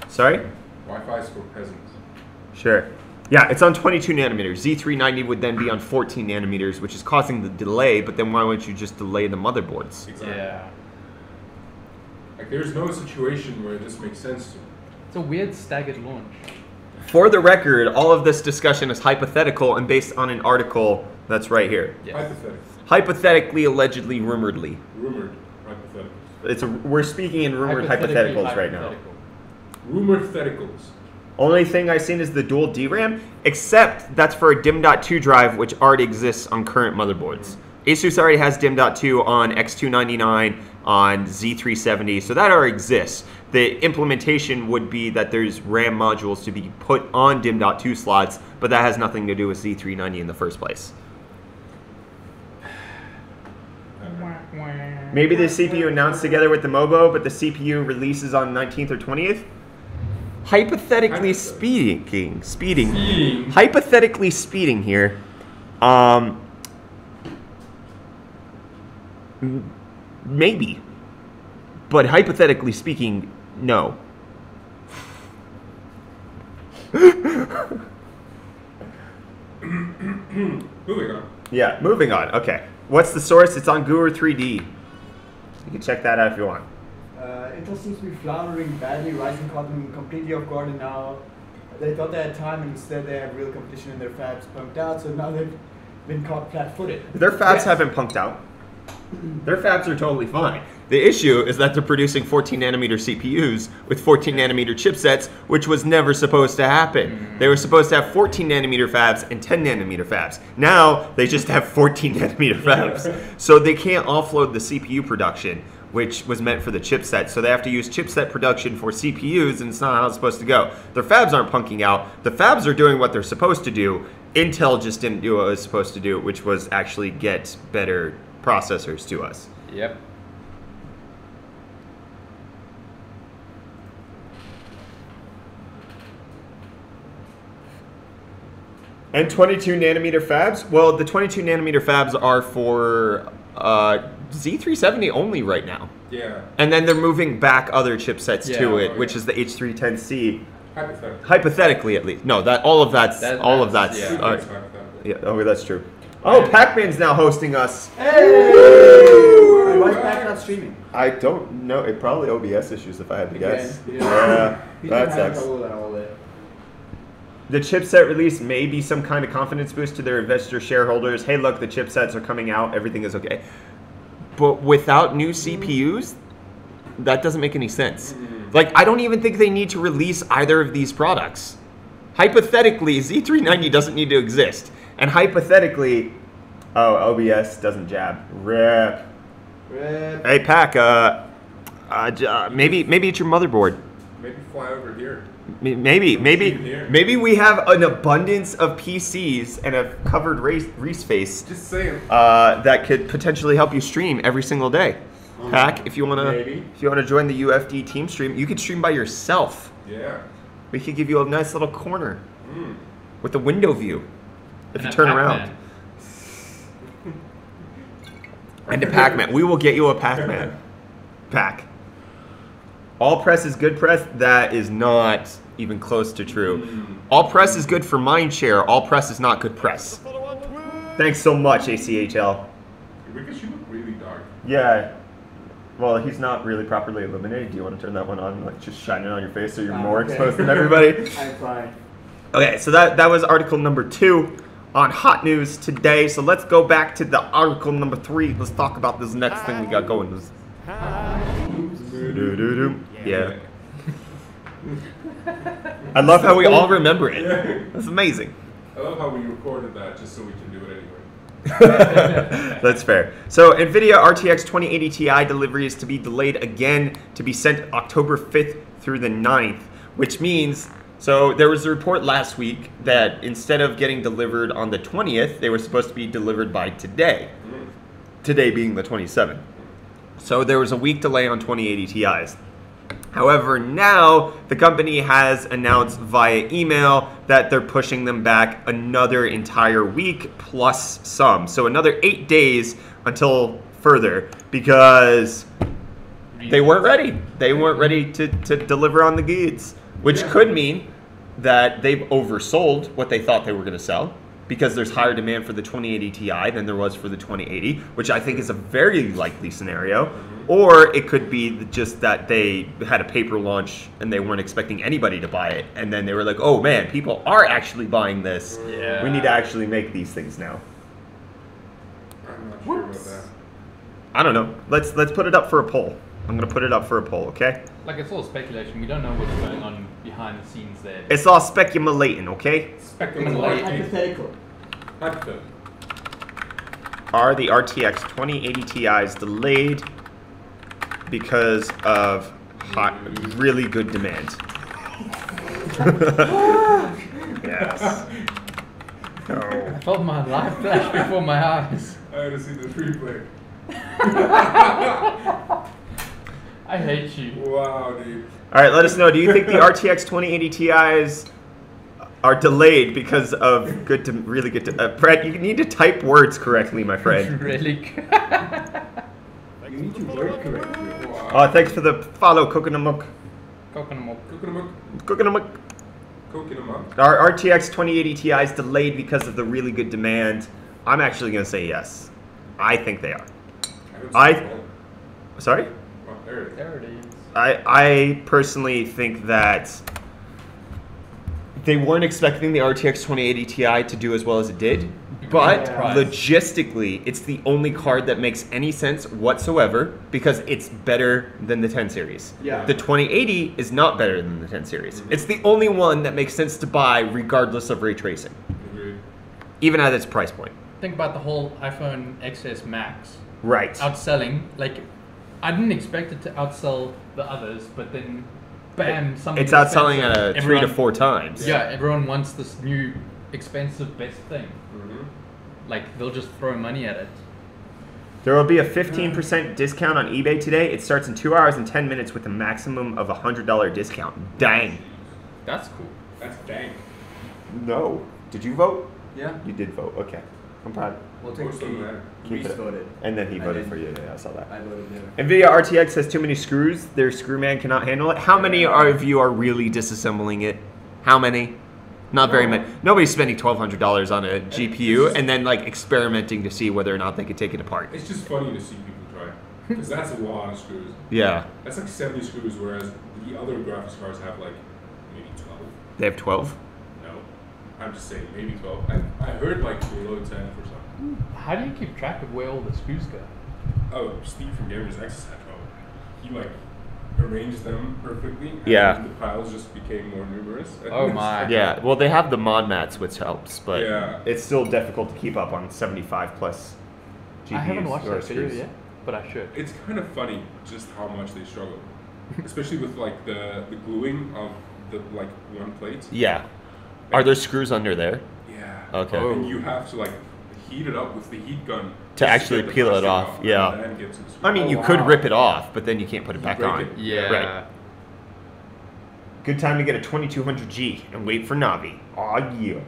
Sorry? Wi-Fi is for peasants. Sure. Yeah, it's on 22 nanometers. Z390 would then be on 14 nanometers, which is causing the delay, but then why wouldn't you just delay the motherboards? Exactly. Yeah. Like, there's no situation where this makes sense to me. It's a weird staggered launch. For the record, all of this discussion is hypothetical and based on an article that's right here. Yes. Hypothetical. Hypothetically, allegedly, rumoredly. Rumored hypothetical. We're speaking in rumored hypotheticals right now. Rumored theticals. Only thing I've seen is the dual DRAM, except that's for a DIMM.2 drive, which already exists on current motherboards. Asus already has DIMM.2 on X299, on Z370, so that already exists. The implementation would be that there's RAM modules to be put on DIMM.2 slots, but that has nothing to do with Z390 in the first place. Maybe the CPU announced together with the MOBO, but the CPU releases on 19th or 20th? Hypothetically speeding, hypothetically speeding here, maybe, but hypothetically speaking, no. Moving on. Yeah, moving on. Okay, what's the source? It's on Guru 3D. You can check that out if you want. Intel seems to be floundering badly. Ryzen caught them completely off guard, and now they thought they had time, and instead they have real competition in their fabs punked out, so now they've been caught flat-footed. Their fabs haven't punked out. Their fabs are totally fine. The issue is that they're producing 14 nanometer CPUs with 14 nanometer chipsets, which was never supposed to happen. They were supposed to have 14 nanometer fabs and 10 nanometer fabs. Now they just have 14 nanometer fabs. So they can't offload the CPU production, which was meant for the chipset. So they have to use chipset production for CPUs, and it's not how it's supposed to go. Their fabs aren't punking out. The fabs are doing what they're supposed to do. Intel just didn't do what it was supposed to do, which was actually get better processors to us. Yep. And 22 nanometer fabs? Well, the 22 nanometer fabs are for Z370 only right now. Yeah. Yeah. And then they're moving back other chipsets Yeah. to it, Oh, which yeah. is the H310C. Hypothetically. Hypothetically, at least. No, all of that's. Yeah. Hypothetically. Yeah, oh, that's true. Oh, Pac-Man's now hosting us. Hey! Why is Pac not streaming? I don't know. It probably OBS issues if I had to guess. Again, Yeah, He's that been having sucks. trouble with that all day. The chipset release may be some kind of confidence boost to their investor shareholders. Hey, look, the chipsets are coming out. Everything is okay. But without new CPUs, that doesn't make any sense. Like, I don't even think they need to release either of these products. Hypothetically, Z390 doesn't need to exist. And hypothetically, oh, OBS doesn't jab. Rip. Rip. Hey, Pac, maybe it's your motherboard. Maybe fly over here. Maybe we have an abundance of PCs and a covered Reese face Just saying. that could potentially help you stream every single day. Pac, if you Maybe. wanna join the UFD team stream, you could stream by yourself. Yeah. We could give you a nice little corner with a window view if you And a turn Pac-Man. around. And a Pac-Man. We will get you a Pac-Man. Pac. All press is good press. That is not even close to true. All press is good for mind share. All press is not good press. Thanks so much, ACHL. Because you look really dark. Yeah. Well, he's not really properly illuminated. Do you want to turn that one on, like just shining on your face so you're more Okay. exposed than everybody? I'm fine. Okay, so that was article number 2 on hot news today. So let's go back to the article number 3. Let's talk about this next thing we got going. Yeah. I love how we all remember it. That's amazing. I love how we recorded that just so we can do it anyway. That's fair. So NVIDIA RTX 2080 Ti delivery is to be delayed again to be sent October 5th through the 9th, which means, so there was a report last week that instead of getting delivered on the 20th, they were supposed to be delivered by today. Today being the 27th. So there was a week delay on 2080 Ti's. However, now the company has announced via email that they're pushing them back another entire week plus some. So another 8 days until further because they weren't ready. They weren't ready to deliver on the goods, which could mean that they've oversold what they thought they were going to sell because there's higher demand for the 2080 Ti than there was for the 2080, which I think is a very likely scenario. Or it could be just that they had a paper launch and they weren't expecting anybody to buy it. And then they were like, oh man, people are actually buying this. Yeah. We need to actually make these things now. I'm not sure about that. I don't know. Let's put it up for a poll. I'm going to put it up for a poll, okay? Like, it's all speculation. We don't know what's going on behind the scenes there. It's all speculating, okay? Speculation. Hypothetical. Hypothetical. Are the RTX 2080 Ti's delayed because of really good demand? Yes. No. I felt my life flash before my eyes. I had to see this replay. I hate you. Wow, dude. All right, let us know. Do you think the RTX 2080 Ti's are delayed because of really good? Brett, you need to type words correctly, my friend. Really? You need to word correctly. Wow. Thanks for the follow, Coconut Coconut milk. Cooking them up. Coconut. Cooking them up. Our RTX 2080 Ti is delayed because of the really good demand. I'm actually going to say yes. I think they are. Sorry? Oh, there it is. There it is. I personally think that they weren't expecting the RTX 2080 Ti to do as well as it did, but Yeah. logistically, it's the only card that makes any sense whatsoever because it's better than the 10 series. Yeah. The 2080 is not better than the 10 series. It's the only one that makes sense to buy regardless of ray tracing, Agreed. even at its price point. Think about the whole iPhone XS Max Right. outselling. Like, I didn't expect it to outsell the others, but then, bam, something. It's outselling at a 3 to Everyone- 4 times. Yeah, everyone wants this new expensive best thing. Mm-hmm. Like, they'll just throw money at it. There will be a 15% discount on eBay today. It starts in 2 hours and 10 minutes with a maximum of a $100 discount. Dang. That's cool. That's dang. No. Did you vote? Yeah. You did vote. Okay. I'm proud. Well, Most of them matter. Keep Reese it. voted. And then he I voted didn't. for you. Yeah, I saw that. I voted no. NVIDIA RTX has too many screws. Their screw man cannot handle it. How many of you are really disassembling it? How many? Not very many. Nobody's spending $1,200 on a GPU and then like experimenting to see whether or not they could take it apart. It's just funny to see people try. Because that's a lot of screws. Yeah. That's like 70 screws, whereas the other graphics cards have like maybe 12. They have 12? No. I'm just saying, maybe 12. I heard like below 10 for some. How do you keep track of where all the screws go? Oh, Steve from Gamers X had 12. He like arranged them perfectly. And Yeah. the piles just became more numerous. Oh my. Yeah. Well, they have the mod mats, which helps, but Yeah. it's still difficult to keep up on 75 plus GPUs. I haven't watched or that video screws. yet, but I should. It's kind of funny just how much they struggle. Especially with like the gluing of the like one plate. Yeah. Are there screws under there? Yeah. Okay. And you have to like heat it up with the heat gun To just actually get the peel it plastic off, yeah. And then get to the screw. I mean, you could rip it off, but then you can't put it back break on. it. Yeah. Right. Good time to get a 2200G and wait for Navi. Aw, yeah.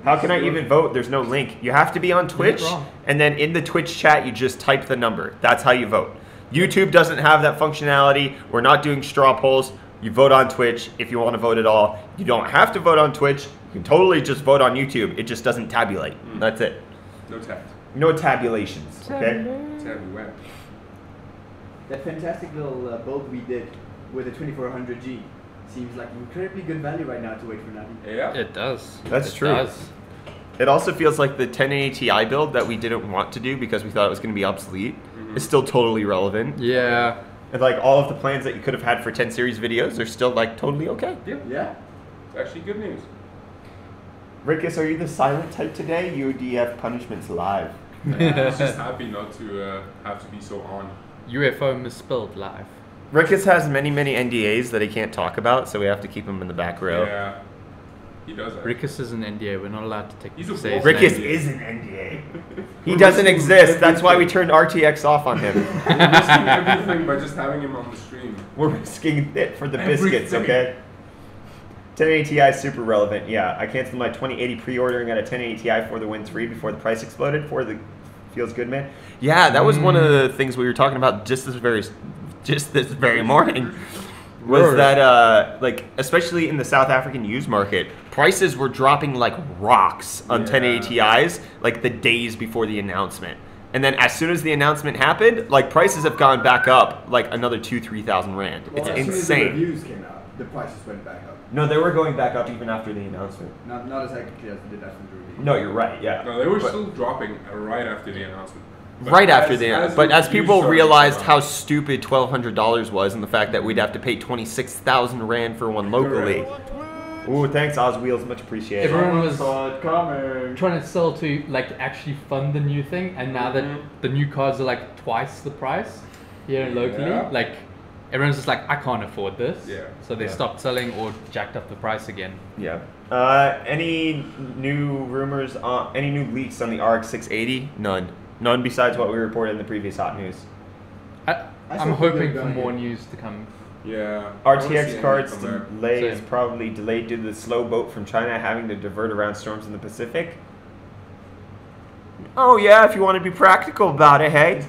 How can I even vote? There's no link. You have to be on Twitch, wrong. and then in the Twitch chat, you just type the number. That's how you vote. YouTube doesn't have that functionality. We're not doing straw polls. You vote on Twitch if you want to vote at all. You don't have to vote on Twitch. You can totally just vote on YouTube. It just doesn't tabulate. That's it. No tact. No tabulations, okay? Tabby wet. That fantastic little build we did with the 2400G seems like incredibly good value right now to wait for Navi. Yeah. It does. That's It true. Does. It also feels like the 1080 Ti build that we didn't want to do because we thought it was going to be obsolete is still totally relevant. Yeah. And like all of the plans that you could have had for 10 series videos are still like totally okay. Yeah? It's actually good news. Rickus, are you the silent type today? UDF punishments live. I was just happy not to have to be so on. UFO misspelled live. Rickus has many NDAs that he can't talk about, so we have to keep him in the back row. Yeah. He does that. Rickus is an NDA. We're not allowed to take He's a say his boss. Rickus name. is an NDA. He We're doesn't risking exist. That's why we everything. turned RTX off on him. We're risking everything by just having him on the stream. We're risking it for the biscuits, Everything. okay? 1080 Ti is super relevant. Yeah, I canceled my 2080 pre-ordering at a 1080 Ti for the Win 3 before the price exploded. For the feels good, man. Yeah, that was one of the things we were talking about just this very morning. Was Word. that like especially in the South African used market, prices were dropping like rocks on 1080 Ti's like the days before the announcement. And then as soon as the announcement happened, like prices have gone back up like another 2,000-3,000 rand. Well, It's as soon as the insane. reviews came out, the prices went back up. No, they were going back up even after the announcement. Not as quickly as they did after the review. No, you're right. Yeah. No, they were But- still dropping right after the announcement. But right after but as reviews people started to realized come how out- stupid $1,200 was, and the fact that we'd have to pay 26,000 rand for one locally. Ooh, thanks Oz Wheels, much appreciated. Everyone was coming. trying to sell to like actually fund the new thing, and now that the new cards are like twice the price here locally, Yeah. like everyone's just like, I can't afford this. Yeah. So they Yeah. stopped selling or jacked up the price again. Yeah. Any new rumors on any new leaks on the RX 680? None besides what we reported in the previous hot news. I I'm still think hoping they're for gonna more get- news to come. Yeah. I wanna see RTX anything cards from there. delay is Same. probably delayed due to the slow boat from China having to divert around storms in the Pacific. Oh yeah, if you want to be practical about it, hey.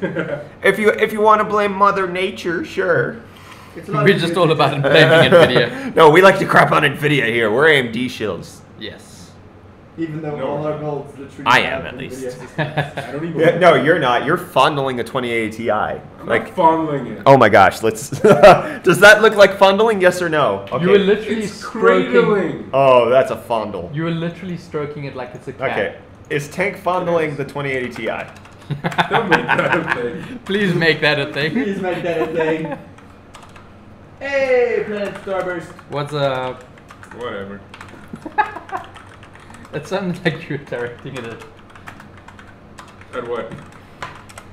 if you want to blame Mother Nature, sure. It's a lot We're of just good all about things. blaming Nvidia. No, we like to crap on Nvidia here. We're AMD shills. Yes. Even though No. all our builds literally I am, have at NVIDIA least. systems. I don't even. Yeah, no, you're not. You're fondling a 2080 Ti. I'm Like, not fondling it. oh my gosh, let's. Does that look like fondling? Yes or no? Okay. You were literally It's stroking. cradling. Oh, that's a fondle. You were literally stroking it like it's a cat. Okay. Is Tank fondling the 2080 Ti? Don't make that a thing. Please make that a thing. Please make that a thing. Hey, Planet Starburst. What's up? Whatever. It sounds like you're directing it at At what?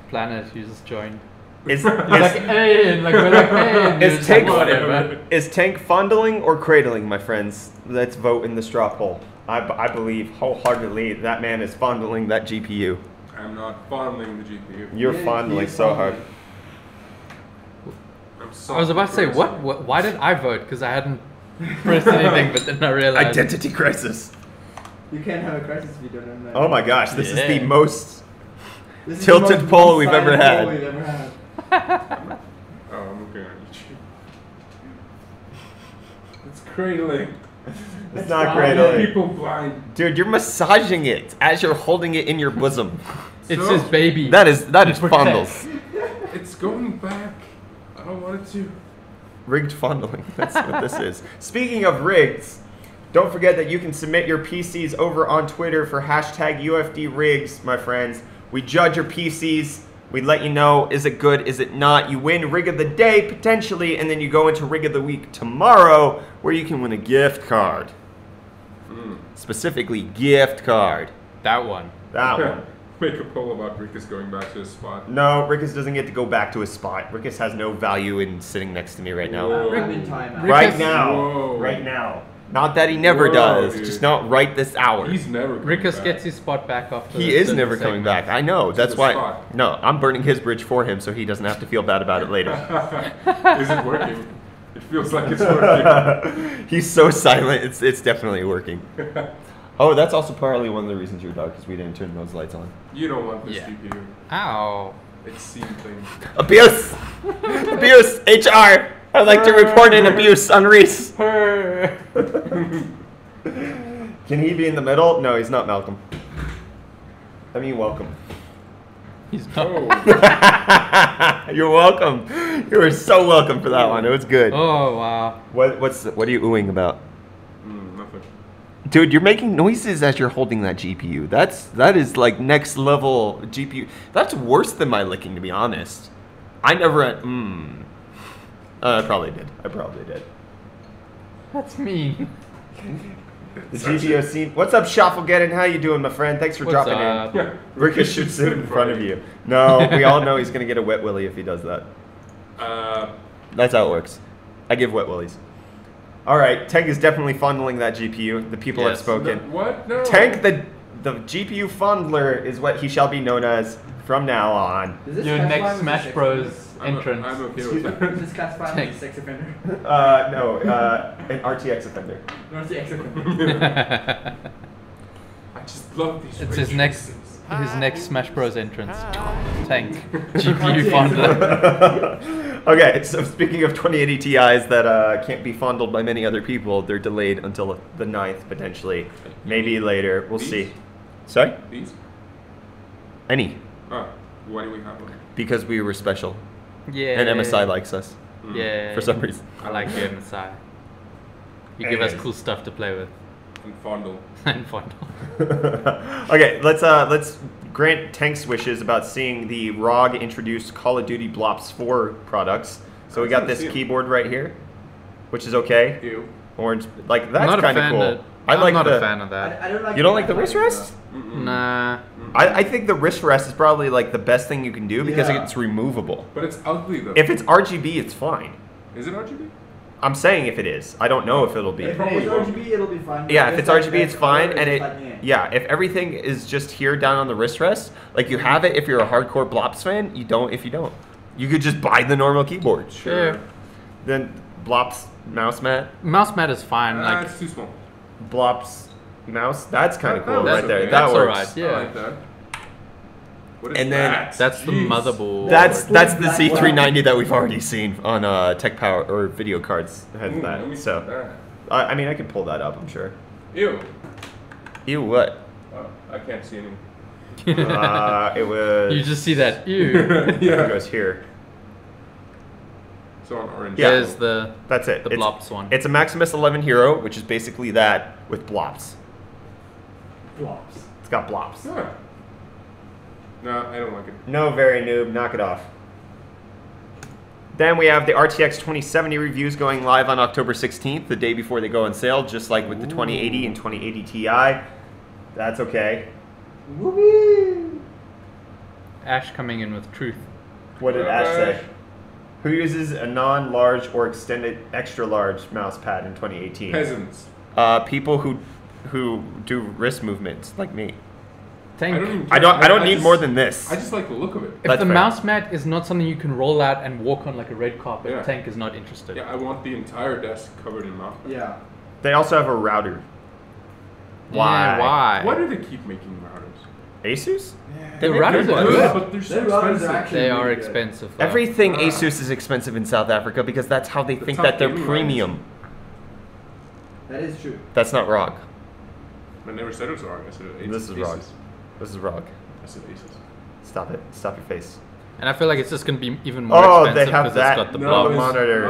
Planet. You just joined. Is, Like, hey, like we're like, hey. and you're is just like, Tank whatever. is Tank fondling or cradling, my friends? Let's vote in the straw poll. I believe wholeheartedly that man is fondling that GPU. I'm not fondling the GPU. You're Yeah, fondling he's so hard. fondling. I'm so I was about to say, what? Why did I vote? Because I hadn't pressed anything, but then I realized. Identity crisis. You can't have a crisis if you don't have that. Oh my gosh, this is the Yeah. most This is tilted the most poll we've ever one-sided had. poll we've ever had. Oh, I'm looking at YouTube. It's cradling. It's not fine. great. People blind. Dude, you're massaging it as you're holding it in your bosom. It's So- his baby. That is Protect. fondles. It's going back. I don't want it to. Rigged fondling. That's what this is. Speaking of rigs, don't forget that you can submit your PCs over on Twitter for hashtag UFD rigs, my friends. We judge your PCs. We let you know, is it good, is it not? You win Rig of the Day, potentially, and then you go into Rig of the Week tomorrow, where you can win a gift card. Specifically, gift card. That one. That one. Make a poll about Rickus going back to his spot. No, Rickus doesn't get to go back to his spot. Rickus has no value in sitting next to me right now. Whoa. I'm in timeout. Right Rickus- now. Whoa. Right now. Not that he never Whoa, does, dude. just not right this hour. He's never coming Rickus back. gets his spot back after. He the is certain never coming segment. back. I know. That's the why. spot. No, I'm burning his bridge for him so he doesn't have to feel bad about it later. Is it working? It feels like it's working. He's so silent. It's definitely working. Oh, that's also partly one of the reasons you're dark, because we didn't turn those lights on. You don't want this Yeah. GPU. Ow. It's seen things. Abuse! Abuse! HR! I'd like to report an abuse on Reese. Can he be in the middle? No, he's not Malcolm. I mean, welcome. He's not. Oh, You're welcome. You were so welcome for that one. It was good. Oh wow. What are you oohing about? nothing. Dude, you're making noises as you're holding that GPU. That is like next level GPU. That's worse than my licking, to be honest. I never. I probably did. That's mean. The GPU scene. What's up, Shufflegeddon? How you doing, my friend? Thanks for What's dropping up? in. Yeah. Rickus should sit in front of you. No, we all know he's gonna get a wet willy if he does that. That's how it works. I give wet willies. All right, Tank is definitely fondling that GPU. The people have Yes. spoken. What? No. Tank, the GPU fondler, is what he shall be known as from now on. Does this Your classify next him as a Smash sex Bros. I'm entrance. okay offender? with that. Does this classify him as a sex offender? No, an RTX offender. Not a sex offender. I just love these. It's ray his next tracings. his next Smash Bros. Entrance. Tank. GPU fondler. Okay, so speaking of 2080 Ti's that can't be fondled by many other people, they're delayed until the 9th, potentially. Maybe later. We'll These? see. Sorry? These? Any. Oh, why do we have one? Because we were special. Yeah. And MSI likes us. Yeah. For some reason. I like your MSI. You give us Anyways. cool stuff to play with. And fondle. And fondle. Okay, let's grant Tank's wishes about seeing the ROG introduced Call of Duty Blops 4 products. So we got this keyboard right here, which is okay. Ew. Orange, like I'm that's not a kind of fan cool. of, I like I'm not the. a fan of that. I don't like You don't like the wrist backlight, rest? Mm-mm. Nah. I think the wrist rest is probably like the best thing you can do because Yeah. it's removable. But it's ugly though. If it's RGB, it's fine. Is it RGB? I'm saying if it is. I don't know if it'll be. If it Probably is won't. RGB, it'll be fine. Yeah, if it's Just RGB, like it's that fine, color, and it's it. like, Yeah, if everything is just here down on the wrist rest, like you have it. If you're a hardcore Blops fan, you don't. If you don't, you could just buy the normal keyboard. Sure. Then Blops mouse mat, Mouse mat is fine. Like it's too small. Blops mouse. That's kind of That cool works right there. okay. That That's works. alright. I Yeah. like that. What is And then- that? that's the Jeez. motherboard. That's the Black C390 that we've already seen on Tech Power or video cards has Ooh, let me that. see So that. I mean I can pull that up. I'm sure. Ew. Ew, what? Oh, I can't see any. It was. You just see that. Ew. It Yeah. goes here. So on orange. Yeah. There's the That's it. the It's- Blops one. It's a Maximus 11 Hero, which is basically that with blops. flops. It's got blops. Huh. No, I don't like it. No, very noob. Knock it off. Then we have the RTX 2070 reviews going live on October 16th, the day before they go on sale, just like with the 2080 and 2080 Ti. That's okay. Whoopee! Ash coming in with truth. What did Ash say? Who uses a non-large or extended extra-large mouse pad in 2018? Peasants. People who do wrist movements like me. Tank. I don't need just- more than this. I just like the look of it. If That's the fair. mouse mat is not something you can roll out and walk on like a red carpet, Yeah. Tank is not interested. Yeah, I want the entire desk covered in mouse. Yeah. They also have a router. Why? Yeah, why? Why do they keep making routers? Asus? Yeah. The make routers good are ones. good. But they're so Their routers are expensive. actually They are really good. expensive. Though. Everything Ah. Asus is expensive in South Africa because that's how they The think top that they're gaming premium. That is true. That's not ROG. I never said it was wrong. I said Asus. This is ROG. This is ROG. I said Asus. Stop it. Stop your face. And I feel like it's just gonna be even more Oh, expensive they have because that. it's got the No, blob blobs. monitor.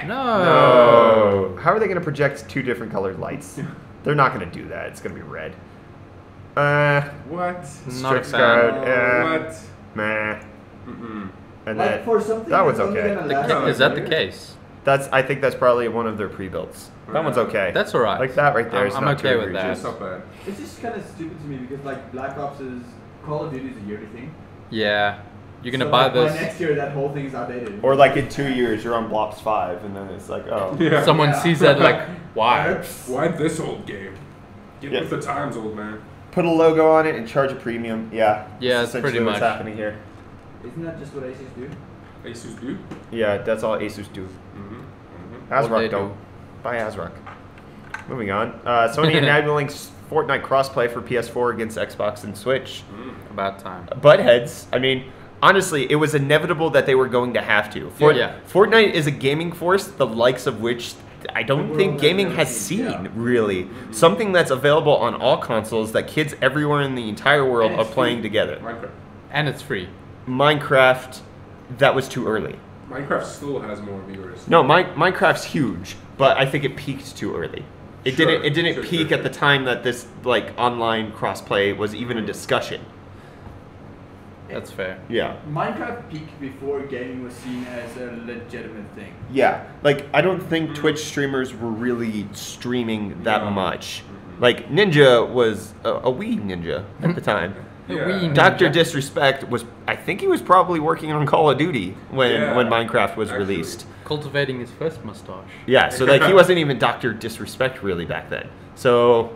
No. No. How are they going to project 2 different colored lights? They're not going to do that. It's going to be red. What? Not a Strict fan. guard. What? Meh. Mm-mm. And Like then for something that one's that's only okay. gonna The last ca- like is that a the year. case? I think that's probably one of their pre-builts. That one's okay. That's alright. Like that right there is I'm not okay too with that. egregious. It's not bad. It's just kind of stupid to me because like Black Ops is Call of Duty is a yearly thing. Yeah. You're gonna So, buy like, this. By next year, that whole thing is outdated. Or like in 2 years, you're on Blops 5, and then it's like, oh. Yeah. Someone Yeah. sees that like, why? Why this old game? Get Yeah. with the times, old man. Put a logo on it and charge a premium. Yeah. Yeah, That's it's essentially pretty what's much. happening here. Isn't that just what Asus do? Asus do. Yeah, that's all Asus do. Mm-hmm. Mm-hmm. What they ASRock don't. do. Buy ASRock. Moving on. Sony enabling Fortnite crossplay for PS4 against Xbox and Switch. About time. Buttheads. I mean, honestly, it was inevitable that they were going to have to. Yeah. Fortnite is a gaming force, the likes of which I don't The think world gaming has has never seen, seen, yeah. really. Something that's available on all consoles that kids everywhere in the entire world And are it's playing free. together. Minecraft. And it's free. Minecraft, that was too early. Minecraft still has more viewers. No, Minecraft's huge, but I think it peaked too early. It Sure, didn't sure, peak sure, at the sure. time that this like online crossplay was even a discussion. That's fair. Yeah. Minecraft peaked before gaming was seen as a legitimate thing. Yeah. Like I don't think Twitch streamers were really streaming that No. much. Like Ninja was a wee ninja at the time. The Yeah. Wii Dr. Ninja. Disrespect was I think he was probably working on Call of Duty when Yeah, Minecraft was actually. released. Cultivating his first mustache. Yeah, so like he wasn't even Dr. Disrespect really back then. So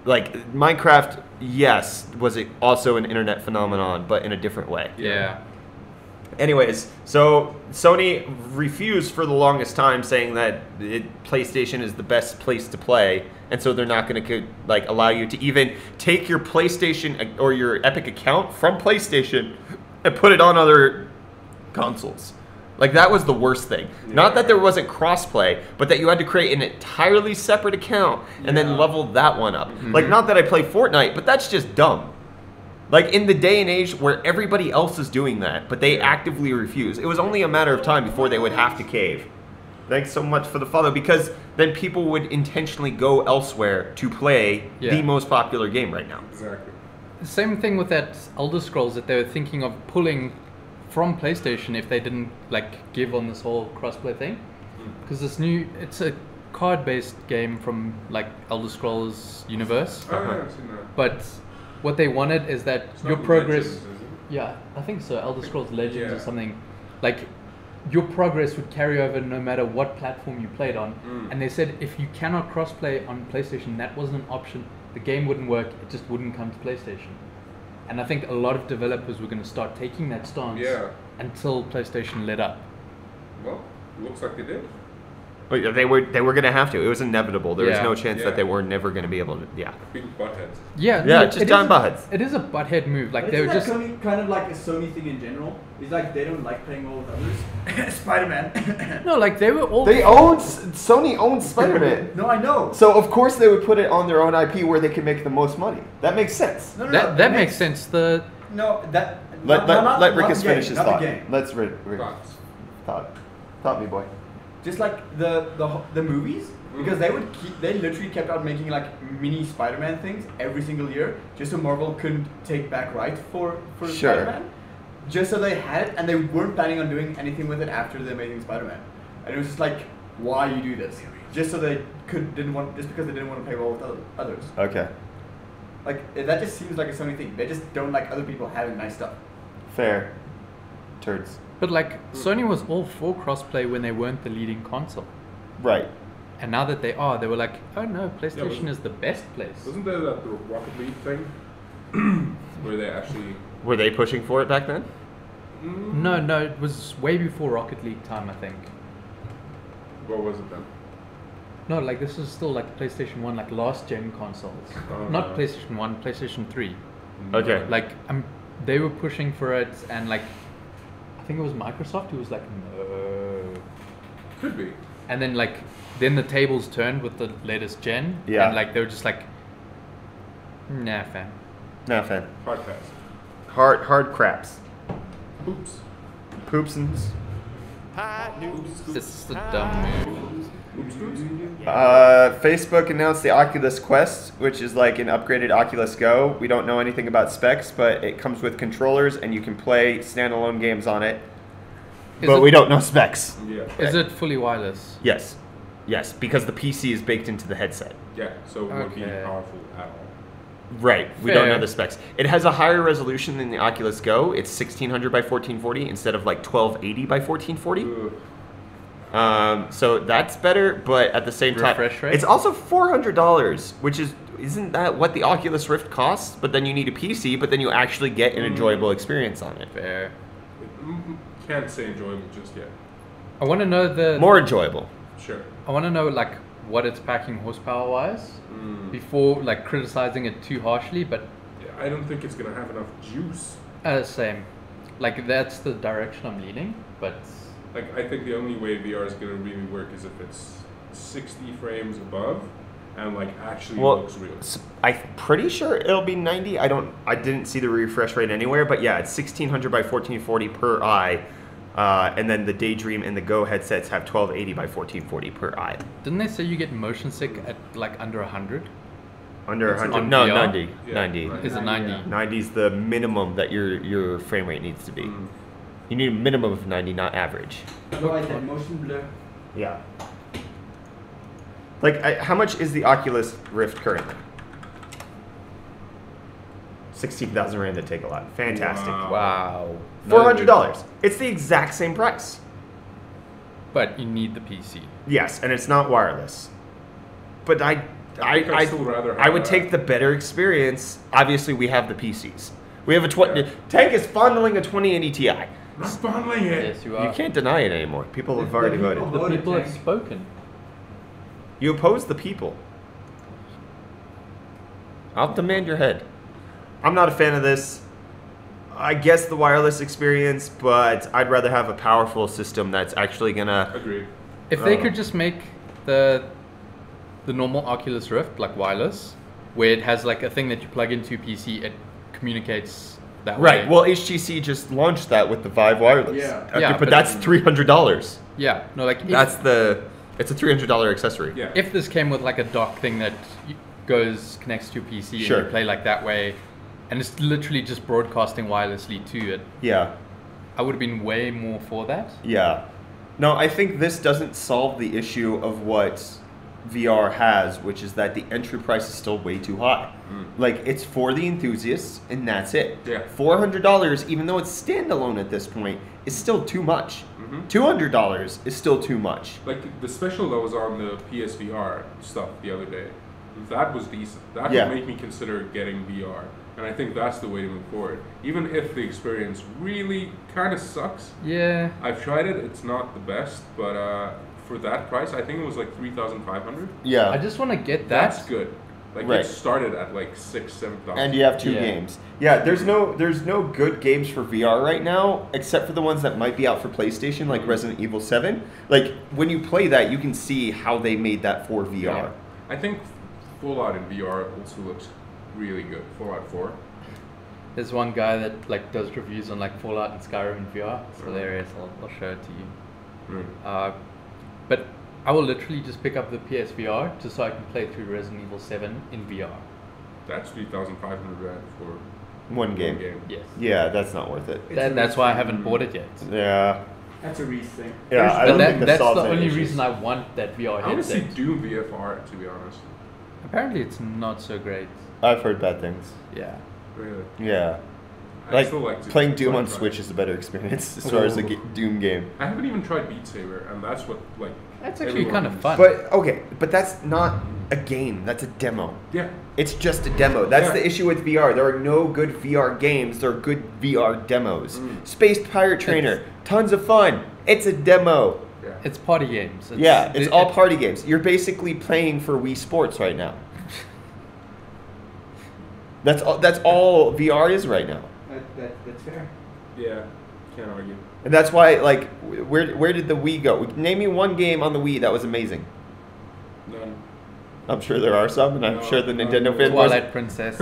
like Minecraft, yes, was it also an internet phenomenon, but in a different way. Yeah. Anyways, so Sony refused for the longest time, saying that PlayStation is the best place to play, and so they're not going to like allow you to even take your PlayStation or your Epic account from PlayStation and put it on other consoles. Like that was the worst thing. Not that there wasn't crossplay, but that you had to create an entirely separate account and then level that one up. Like not that I play Fortnite, but that's just dumb. Like in the day and age where everybody else is doing that, but they actively refuse. It was only a matter of time before they would have to cave. Thanks so much for the follow, because then people would intentionally go elsewhere to play Yeah. the most popular game right now. Exactly. Same thing with that Elder Scrolls that they were thinking of pulling from PlayStation if they didn't like give on this whole crossplay thing. Because it's a card-based game from like Elder Scrolls universe. Oh, yeah, I've seen that. But what they wanted is that It's your not progress. Legends, is it? Yeah, I think so. Elder Scrolls Legends or Yeah. something. Like your progress would carry over no matter what platform you played on. And they said if you cannot crossplay on PlayStation, that wasn't an option. The game wouldn't work. It just wouldn't come to PlayStation. And I think a lot of developers were going to start taking that stance Yeah. until PlayStation let up. Well, looks like they did. But yeah, they were going to have to. It was inevitable. There was Yeah. no chance Yeah. that they were never going to be able to. Yeah. Big buttheads. Yeah, Yeah, no, just it is giant a- buttheads. It is a butthead move. Like But they were isn't just. that kind of like a Sony thing in general? It's like they don't like playing well with others. Spider-Man. No, like they were all. Sony owns Spider-Man. No, I know. So of course they would put it on their own IP where they can make the most money. That makes sense. No, that makes sense. The No, that. Let not Rickus the game, finish his not the thought. game. Let's Rick Thoughts? thought me boy. Just like the movies, because they literally kept on making like mini Spider-Man things every single year, just so Marvel couldn't take back right for Sure. Spider-Man. Just so they had it, and they weren't planning on doing anything with it after the Amazing Spider-Man. And it was just like, why you do this? Just so they just because they didn't want to play well with others. Okay. Like that just seems like a Sony thing. They just don't like other people having nice stuff. Fair. Turds. but like Sony was all for crossplay when they weren't the leading console, Right. and now that they are, they were like, oh no, PlayStation but- is the best place. Wasn't there that the Rocket League thing? Where they actually... Were they pushing for it back then? No, it was way before Rocket League time, I think. What was it then? No, like this is still like PlayStation 1, like last gen consoles. Not PlayStation 1, PlayStation 3. Okay. Like they were pushing for it, and like I think it was Microsoft who was like, no. Could be. And then then the tables turned with the latest gen. Yeah. And like they were just like, nah, fam. Nah, fan. Hard pass. Hard craps. Oops. Poopsons. Hot news. This is the dumb move. Oops, oops. Facebook announced the Oculus Quest, which is like an upgraded Oculus Go. We don't know anything about specs, but it comes with controllers and you can play standalone games on it. But we don't know specs. Yeah. Is it fully wireless? Yes. Yes, because the PC is baked into the headset. Yeah, so it won't be Okay. powerful at all. Right. We don't know Fair. the specs. It has a higher resolution than the Oculus Go. It's 1600 by 1440 instead of like 1280 by 1440. Ugh. So that's better, but at the same time, Refresh rate? it's also $400, which isn't that what the Oculus Rift costs? But then you need a PC, but then you actually get an enjoyable experience on it. Fair. Can't say enjoyable just yet. I want to know the More enjoyable. Sure. I want to know like what it's packing horsepower wise before like criticizing it too harshly, but Yeah, I don't think it's gonna have enough juice. same. Like that's the direction I'm leaning, but Like, I think the only way VR is gonna really work is if it's 60 frames above and like actually looks real. I'm pretty sure it'll be 90. I didn't see the refresh rate anywhere, but yeah, it's 1600 by 1440 per eye. And then the Daydream and the Go headsets have 1280 by 1440 per eye. didn't they say you get motion sick at like under 100? Under It's 100. on No, VR? 90. Yeah, 90. right. Is it 90? 90 is the minimum that your frame rate needs to be. You need a minimum of 90, not average. Right, that motion blur. Yeah. Like, how much is the Oculus Rift currently? 16,000 Rand to take a lot. Fantastic. Wow. Wow. $400. It's the exact same price. But you need the PC. Yes, and it's not wireless. But I think I'd still rather I have would that. take the better experience. Obviously, we have the PCs. We have a 20. Tank is fondling a 2080 Ti. I'm fondling it. Yes, you are. You can't deny it anymore. People have already voted. The people have spoken. You oppose the people. I'll demand your head. I'm not a fan of this. I guess the wireless experience, but I'd rather have a powerful system that's actually gonna. Agreed. If they could just make the normal Oculus Rift like wireless, where it has like a thing that you plug into your PC, it communicates that Right. way. Well, HTC just launched that with the Vive Wireless. Yeah. Okay, Yeah, but but- that's $300. Yeah, no, like It's a $300 accessory. Yeah. if this came with like a dock thing that connects to your PC Sure. and you play like that way, and it's literally just broadcasting wirelessly to it, Yeah. I would have been way more for that. Yeah. No, I think this doesn't solve the issue of what VR has, which is that the entry price is still way too high. Like, it's for the enthusiasts, and that's it. Yeah. $400, even though it's standalone at this point, is still too much. $200 is still too much. Like the special that was on the PSVR stuff the other day, that was decent. That Yeah. would make me consider getting VR. And I think that's the way to move forward. Even if the experience really kind of sucks. Yeah. I've tried it, it's not the best, but for that price, I think it was like 3,500. Yeah. I just want to get that. That's good. Like Right. it started at like 6,000-7,000. And you have two Yeah. games. Yeah, there's no good games for VR right now, except for the ones that might be out for PlayStation, like Resident Evil 7. Like, when you play that, you can see how they made that for VR. Yeah. I think Fallout in VR also looks really good. Fallout 4. There's one guy that like does reviews on like Fallout and Skyrim in VR. It's hilarious. I'll show it to you. But I will literally just pick up the PSVR just so I can play through Resident Evil 7 in VR. That's 3,500 Rand for One game. Yes. Yeah, that's not worth it. That's why I haven't bought it yet. Yeah. That's a Reese thing. Yeah, I But don't think this that's solves the any only issues. reason I want that VR I want to see headset. Doom VFR, to be honest. Apparently it's not so great. I've heard bad things. Yeah. Really. Yeah. I Like, still like to playing Doom on try it. Switch is a better experience as far as a Doom game. I haven't even tried Beat Saber, and that's what like. That's actually everyone kind of is- fun. But, okay, but that's not a game. That's a demo. Yeah. It's just a demo. That's Yeah. the issue with VR. There are no good VR games. There are good VR demos. Space Pirate Trainer, tons of fun. It's a demo. Yeah. It's party games. It's all party games. You're basically playing for Wii Sports right now. That's all VR is right now. That's fair. Yeah, can't argue. And that's why, like, where did the Wii go? Name me one game on the Wii that was amazing. None. I'm sure there are some, and I'm No, sure the no, Nintendo no. fans. Twilight Princess.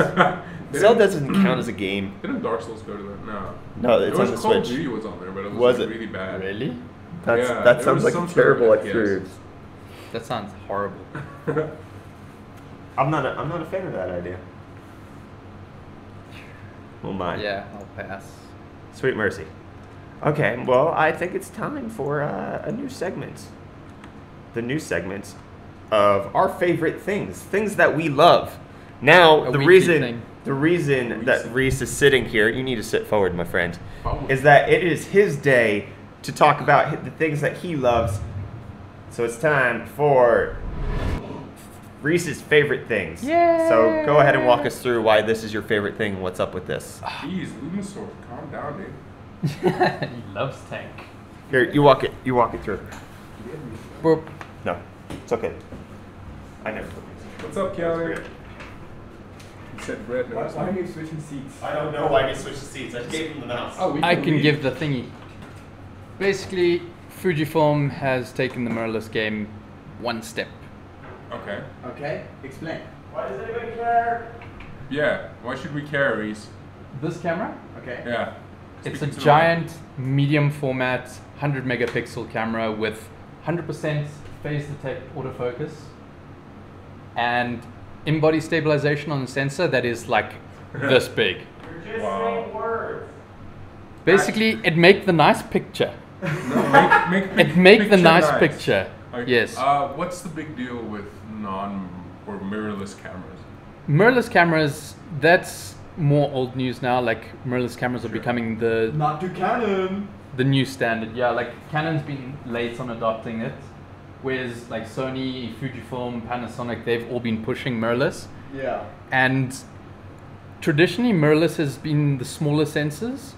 Zelda doesn't count as a game. Didn't Dark Souls go to that? No. No, it's It on was the Call of Switch. Duty was on there, but it was, Was like, it? really bad. Really? Yeah, That there sounds was like some a sort of terrible FPS. experience. That sounds horrible. I'm not a fan of that idea. Oh my. Yeah, I'll pass. Sweet mercy. Okay, well, I think it's time for a new segment. The new segment of our favorite things that we love. Now, A the weekly thing. reason that Reese is sitting here, you need to sit forward, my friend, Oh. is that it is his day to talk about the things that he loves. So it's time for Reese's favorite things. Yay! So go ahead and walk us through why this is your favorite thing. What's up with this? Jeez, Lunasaur, calm down, dude. He loves tank. Here, you walk it through. Boop. No, it's okay. I never put these. What's up, Kelly? He said bread. No, Why are you switching seats? I don't know why I switched the seats. I just gave him the mouse. Oh, we I can leave. give the thingy. Basically, Fujifilm has taken the mirrorless game one step. Okay. Okay, explain. Why does anybody care? Yeah. Why should we care, Reese? This camera, Okay. Yeah. it's Speaking a to the giant medium format 100 megapixel camera with 100% phase detect autofocus and in-body stabilization on the sensor that is like this big. You're just Wow. saying words. Basically, it make the nice picture. No, It make the picture nice picture. Okay. Yes. What's the big deal with or mirrorless cameras? Mirrorless cameras, that's more old news now. Like mirrorless cameras are Sure. becoming the Not to Canon. new standard. Yeah, like Canon's been late on adopting it, whereas like Sony, Fujifilm, Panasonic, they've all been pushing mirrorless. Yeah. And traditionally, mirrorless has been the smaller sensors.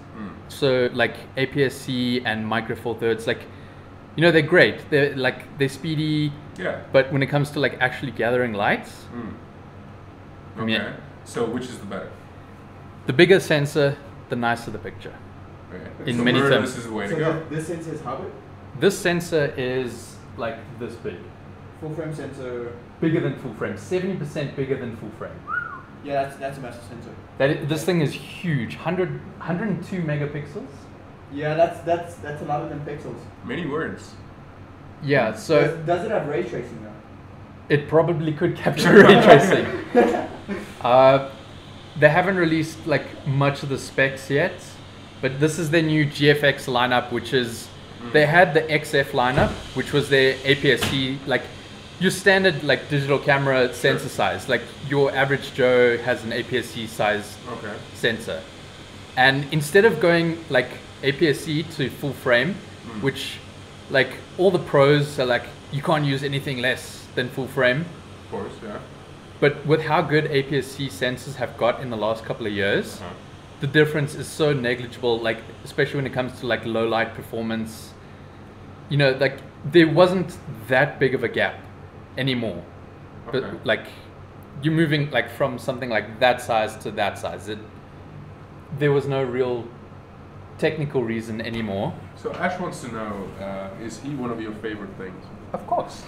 So like APS-C and Micro Four Thirds, like, you know, they're great. They're speedy, Yeah. but when it comes to like actually gathering lights, Okay. Yeah. So which is the better? the bigger sensor, the nicer the picture. Okay. In so many mirrorless terms. is the way to So go. this sensor is how big? This sensor is like this big, Full frame sensor. bigger than full frame, 70% bigger than full frame. Yeah, that's a massive sensor. This thing is huge, 102 megapixels. Yeah, that's a lot of them pixels. Many words. Yeah, so Does it have ray tracing though? it probably could capture ray tracing. They haven't released like much of the specs yet, but this is their new GFX lineup, which is they had the XF lineup, which was their APS-C, like your standard like digital camera sensor size. Like your average Joe has an APS-C size Okay. sensor, and instead of going like APS-C to full frame, which like all the pros are like you can't use anything less than full frame. Of course, yeah. But with how good APS-C sensors have got in the last couple of years, the difference is so negligible, like especially when it comes to like low light performance. You know, like there wasn't that big of a gap anymore. Okay. But like you're moving like from something like that size to that size. There was no real technical reason anymore. So Ash wants to know, is he one of your favorite things? Of course.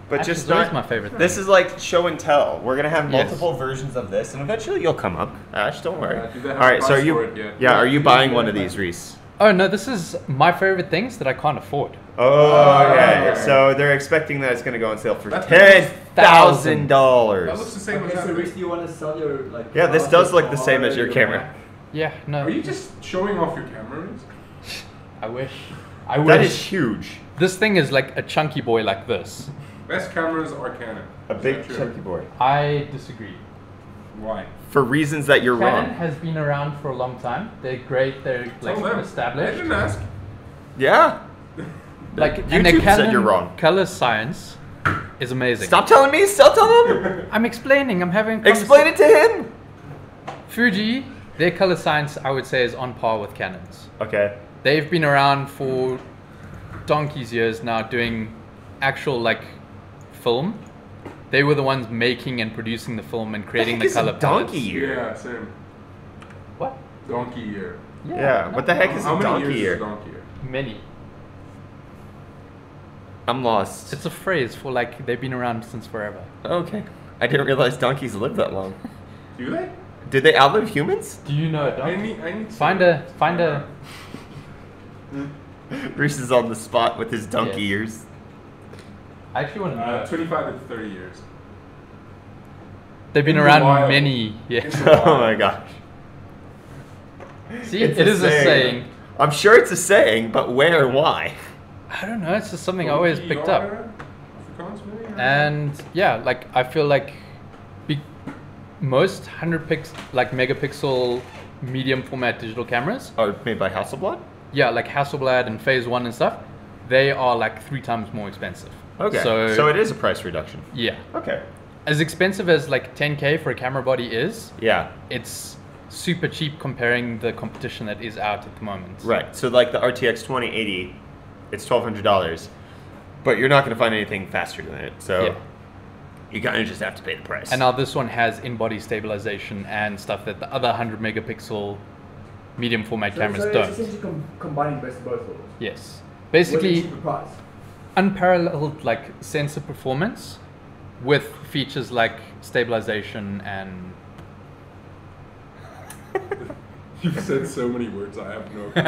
But Ash just is always not. my favorite This is like show and tell. We're gonna have Yes. multiple versions of this, and eventually you'll come up. Ash, don't worry. Do they have All right, a so are price you? for it yet? Yeah, are you buying Yeah. one of these, Reese? Oh no, this is my favorite things that I can't afford. Oh, okay. okay. So they're expecting that it's gonna go on sale for That's- $10,000. That looks the same Okay, as so that. Reese, do you want to sell your like? Yeah, this does look the same as your camera. Yeah, no. Are you just showing off your camera? Reese? I wish. I wish. That is huge. This thing is like a chunky boy like this. Best cameras are Canon. A Is big that true? chunky boy. I disagree. Why? For reasons that you're Canon wrong. has been around for a long time. They're great. They're like Tell them. I established. didn't ask. Yeah. Like YouTube and the said Canon you're wrong. color science is amazing. Stop telling me. Stop telling him. I'm explaining. I'm having. Explain it to him. Fuji, their color science, I would say, is on par with Canon's. Okay. They've been around for donkey's years now doing actual like film. They were the ones making and producing the film and creating the color donkey palettes. year? Yeah, same. What? Donkey year. Yeah, what the heck is How a many donkey years year? is donkey year? Many. I'm lost. It's a phrase for like they've been around since forever. Okay. I didn't realize donkeys live that long. Do they? Did they outlive humans? Do you know a I donkey? need to- Find a. Reese is on the spot with his donkey Yeah. ears. I actually want to know. 25 to 30 years. They've been in the around wild. many years. Oh my gosh. See, It's it is a saying. I'm sure it's a saying, but where and why? I don't know. It's just something I always picked up. Afrikaans maybe? And yeah, like I feel like most 100 megapixel medium format digital cameras, Oh, made by Hasselblad? yeah, like Hasselblad and Phase 1 and stuff, they are like 3 times more expensive. Okay. So it is a price reduction. Yeah. Okay. As expensive as like 10K for a camera body is, Yeah. it's super cheap comparing the competition that is out at the moment. Right. So like the RTX 2080, it's $1,200, but you're not going to find anything faster than it. So Yeah. you kind of just have to pay the price. And now this one has in-body stabilization and stuff that the other 100 megapixel medium format cameras so don't. it's essentially combining best of both worlds. Yes. With a Basically, cheaper price. unparalleled like sensor performance with features like stabilization and You've said so many words, I have no clue.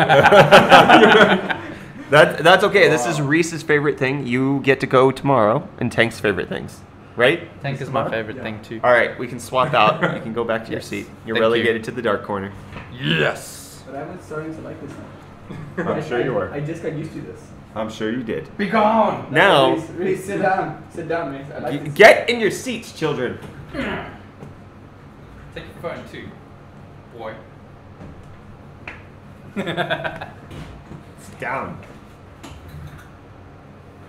That's okay. This is Reese's favorite thing. You get to go tomorrow, and Tank's favorite things, right? Tank is my favorite thing too. All right, we can swap out. You can go back to your Yes. seat. You're Thank relegated you. to the dark corner. Yes. But I'm starting to like this now. I'm sure you were. I just got used to this. I'm sure you did. Be gone! Now, Reese, sit down. Sit down, Reese. I like this. get in your seats, children. Take your phone too, boy. Sit down.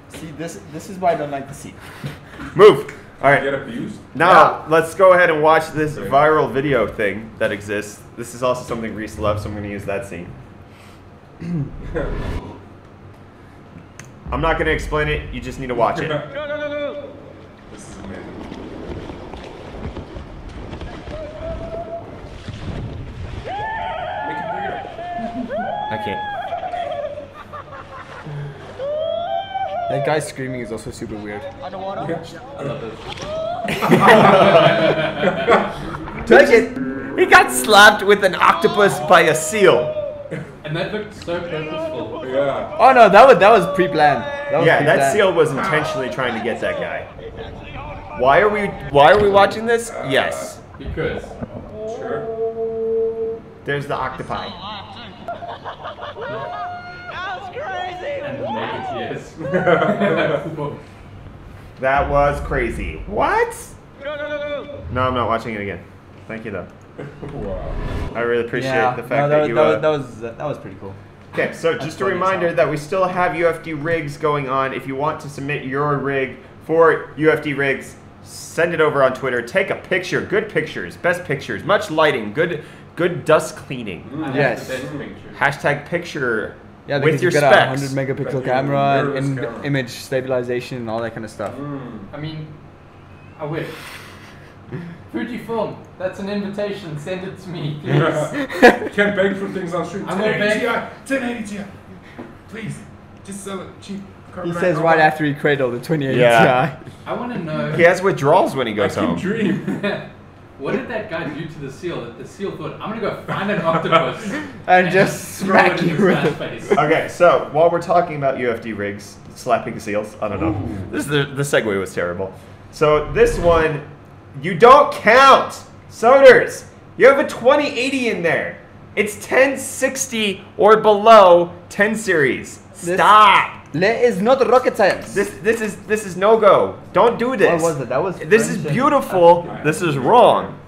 See, this is why I don't like the seat. Move. All right. Get abused? Now, let's go ahead and watch this viral video thing that exists. This is also something Reese loves, so I'm going to use that scene. I'm not going to explain it. You just need to watch it. No. This is amazing. Make it bigger. I can't. That guy screaming is also super weird. I love it. Take it. He got slapped with an octopus by a seal. And that looked so purposeful. Yeah. Oh no, that was pre-planned. Yeah, that seal was intentionally trying to get that guy. Why are we watching this? Yes. Because Sure. There's the octopi. and the naked tears. That was crazy. What? No, I'm not watching it again. Thank you though. Wow. I really appreciate the fact that you. that was pretty cool. Okay, so just a reminder that we still have UFD rigs going on. If you want to submit your rig for UFD rigs, send it over on Twitter. Take a picture, good pictures, best pictures, much lighting, good dust cleaning. Yes. Hashtag picture Yeah, with because your you got a specs. 100 megapixel Like camera mirrorless and camera. image stabilization and all that kind of stuff. I mean, I wish. Fujifilm, that's an invitation. Send it to me, please. Can't beg for things on stream. I'm gonna 1080 beg. Ti. 1080 Ti. Please. Just sell it cheap. He says right after he cradled the 2080 Yeah. Ti. I want to know. He has withdrawals when he I goes can home. dream. What did that guy do to the seal that the seal thought, I'm going to go find an octopus And just throw smack it in you this with guy's it. face? Okay, so while we're talking about UFD rigs slapping seals, I don't know. Ooh. This is the segue was terrible. So this one, you don't count Soders. You have a 2080 in there. It's 1060 or below 10 series. Stop. That is not rocket science. This is no go. Don't do this. What was it? That was This is French and- beautiful. This is wrong.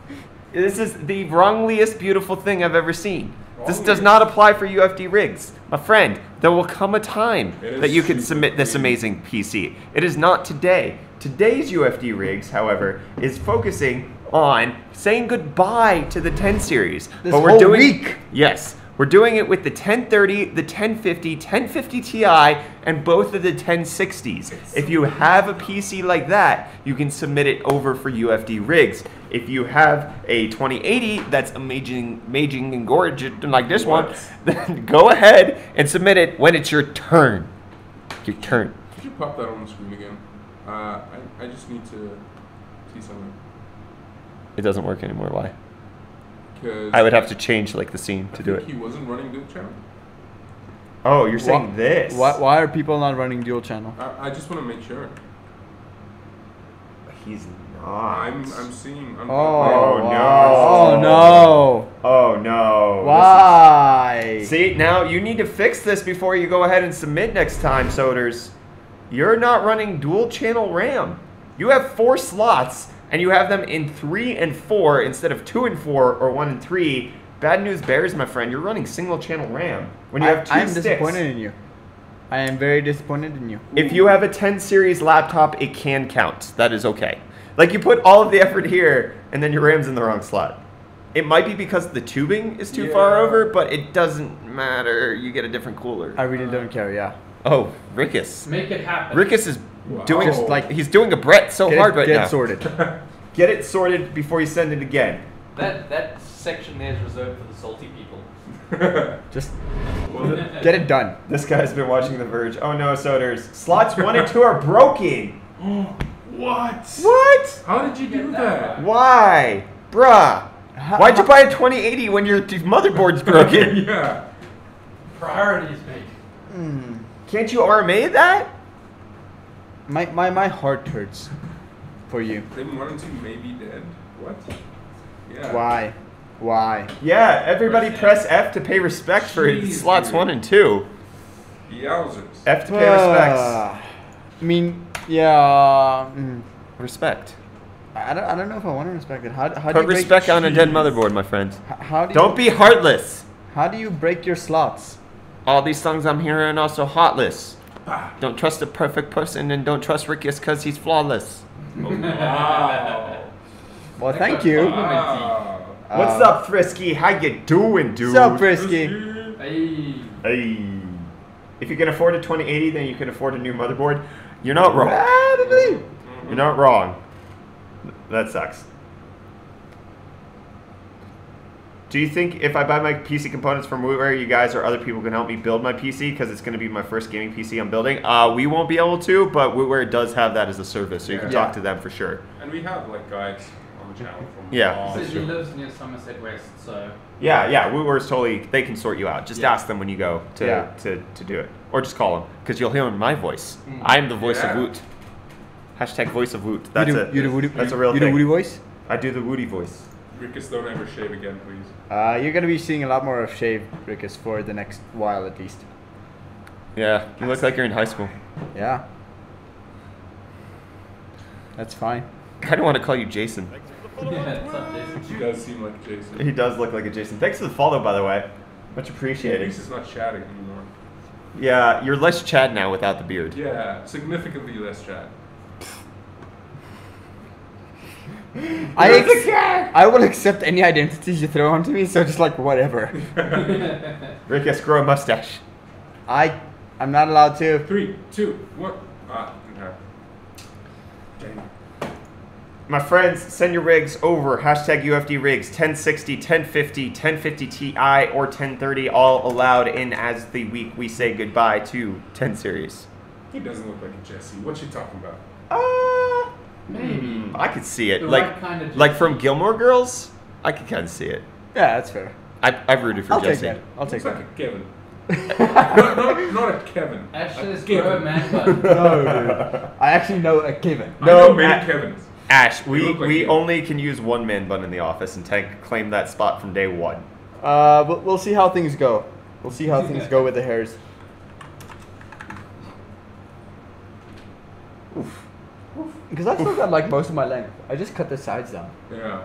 This is the wrongliest beautiful thing I've ever seen. This does not apply for UFD rigs. My friend, there will come a time It is that you can super submit this clean. amazing PC. It is not today. Today's UFD rigs, however, is focusing on saying goodbye to the 10 series. This but we're whole doing week. Yes, We're doing it with the 1030, the 1050, 1050 Ti, and both of the 1060s. If you have a PC like that, you can submit it over for UFD rigs. If you have a 2080 that's amazing and gorgeous like this one, then go ahead and submit it when it's your turn. Your turn. Could you pop that on the screen again? I just need to see something. It doesn't work anymore. Why? Because I would have to change like the scene to do it. He wasn't running dual channel. Oh, you're saying this? Why are people not running dual channel? I just want to make sure. He's not. I'm seeing. Oh, Oh no. no. Oh no. Why? See, now you need to fix this before you go ahead and submit next time, Soders. You're not running dual channel RAM. You have 4 slots, and you have them in 3 and 4 instead of 2 and 4 or 1 and 3. Bad news bears, my friend. You're running single channel RAM when you have 2 I'm sticks. disappointed in you. I am very disappointed in you. If you have a 10 series laptop, it can count. That is okay. Like, you put all of the effort here, and then your RAM's in the wrong slot. It might be because the tubing is too far over, but it doesn't matter. You get a different cooler. I really don't care, yeah. Oh, Rickus. Make it happen. Rickus is doing Just like- he's doing a Brett so hard right Get now. it sorted. Get it sorted before you send it again. That section there is reserved for the salty people. Just get it done. This guy's been watching The Verge. Oh no, Soders. Slots 1 and 2 are broken. What? What? How did you do that? Why? Bruh. Why'd you buy a 2080 when your motherboard's broken? Yeah. Priorities, mate. Can't you RMA that? My heart hurts for you. Then 1 and 2 may be dead. What? Yeah. Why? Yeah, everybody press F to pay respect for Jeez, slots dude. 1 and 2. Yowzers. F to pay respects. I mean, yeah. Respect. I don't know if I want to respect it. How do Put you break, respect on a dead motherboard, my friend. how do you, Don't be heartless. How do you break your slots? All these songs I'm hearing are also heartless. Don't trust a perfect person and don't trust Rickus because he's flawless. Wow. Well, thank you. Wow. What's up, Frisky? How you doing, dude? What's up, Frisky? Hey. Hey. If you can afford a 2080, then you can afford a new motherboard. You're not wrong. Probably. You're not wrong. That sucks. Do you think if I buy my PC components from Wootware, you guys or other people can help me build my PC? Because it's going to be my first gaming PC I'm building. We won't be able to, but Wootware does have that as a service, so you can talk to them for sure. And we have like guides on the channel from Yeah. all- Says he lives near Somerset West, so Yeah, Wootware's totally, they can sort you out. Just ask them when you go to do it. Or just call them, because you'll hear my voice. I am the voice of Yeah. Woot. Hashtag voice of Woot. That's you it. do Woody, That's a real you thing. do Woody voice? I do the Woody voice. Rickus, don't ever shave again, please. You're gonna be seeing a lot more of Shave Rickus for the next while at least. Yeah, you look like you're in high school. Yeah. That's fine. I kind of want to call you Jason. yeah, what's up, Jason? He does seem like Jason. He does look like a Jason. Thanks for the follow, by the way. Much At appreciated. least it's not chatting anymore. Yeah, you're less Chad now without the beard. Yeah, significantly less chat. I will accept any identities you throw onto me, so just like whatever. Rick has grow a mustache. I'm not allowed to. 3, 2, 1. Okay. Dang. My friends, send your rigs over. Hashtag UFD rigs. 1060, 1050, 1050 Ti, or 1030. All allowed in as the week we say goodbye to 10 series. He doesn't look like a Jesse. What you talking about? Maybe. I could see it. The Like, right kind of like Jesse. from Gilmore Girls, I could kind of see it. Yeah, that's fair. I've rooted for I'll take Jesse. that. I'll take Looks that. like a Kevin. not a Kevin. Actually, A let's grow a Kevin. man bun. No, dude. I actually know a Kevin. I know No, many Matt- Kevins. Ash, You we look like we you. only can use one man bun in the office and claim that spot from day one. But we'll see how things go. We'll see how things go with the hairs. Because I still got like most of my length. I just cut the sides down. Yeah.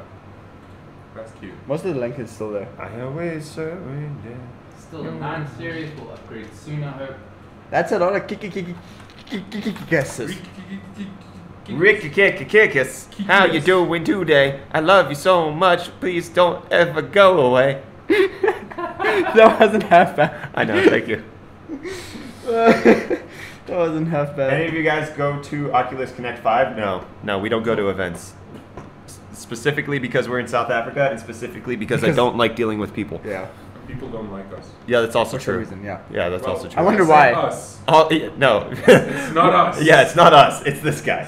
That's cute. Most of the length is still there. I always surrender. Still, the 9 series will upgrade soon, I hope. That's a lot of guesses. Rick Kickus, how you doing today? I love you so much. Please don't ever go away. That wasn't half bad. I know, thank you. That wasn't half bad. Any of you guys go to Oculus Connect 5? No, we don't go to events. Specifically because we're in South Africa, and specifically because I don't like dealing with people. Yeah. People don't like us. Yeah, that's also For some true. reason, yeah. Yeah, that's also true. I wonder said why. Us. Oh, no. It's not us. Yeah, it's not us. It's this guy.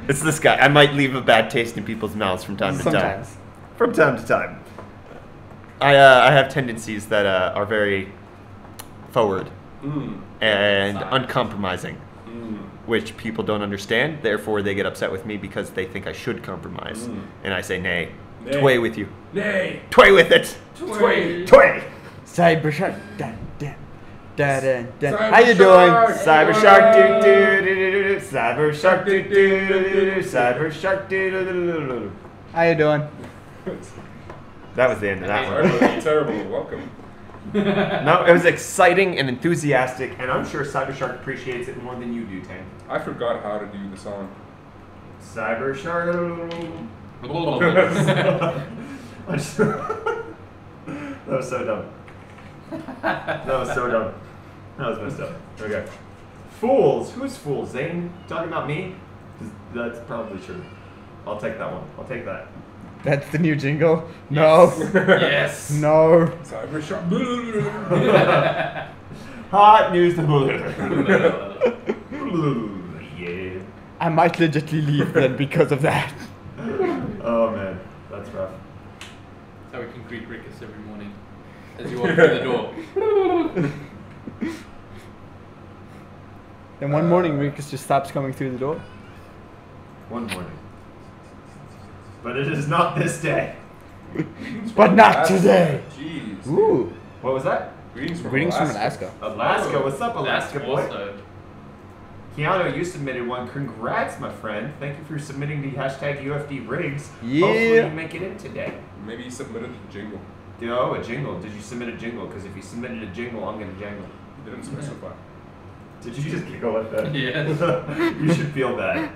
It's this guy. I might leave a bad taste in people's mouths from time to time. Sometimes. From time to time. I have tendencies that are very forward and uncompromising, which people don't understand. Therefore, they get upset with me because they think I should compromise. And I say, nay. Tway with you. Nay. Tway with it. Tway. Tway. Cybershark. Dun, dun, dun, dun, dun. Cyber How you doing? Shark. Cybershark doo doo doo doo doo. Cybershark doo doo doo doo. Cybershark doo doo doo doo doo. How you doing? That was the end of that Sorry, one. that was terrible. Welcome. No, it was exciting and enthusiastic, and I'm sure Cybershark appreciates it more than you do, Tank. I forgot how to do the song. Cybershark. That was so dumb. That was so dumb. That was messed up. Okay. Fools. Who's fools? Zane talking about me? 'Cause that's probably true. I'll take that one. I'll take that. That's the new jingle? No. Yes. No. Cybershark. Hot news. Yeah. I might legitimately leave then because of that. Oh man, that's rough. That's how we can greet Rickus every morning as you walk through the door. Then one morning, Rikus just stops coming through the door. One morning. But it is not this day. But not today. Jeez. Ooh. What was that? Greetings from Greetings from Alaska. Alaska. Alaska. What's up, That's Alaska boy? also. Keanu, you submitted one. Congrats, my friend. Thank you for submitting the hashtag UFD rigs. Yeah. Hopefully you make it in today. Maybe he submitted a jingle. Oh, a jingle. Did you submit a jingle? Because if you submitted a jingle, I'm going to jangle. He didn't specify. Did you just giggle at that? Yes. You should feel bad.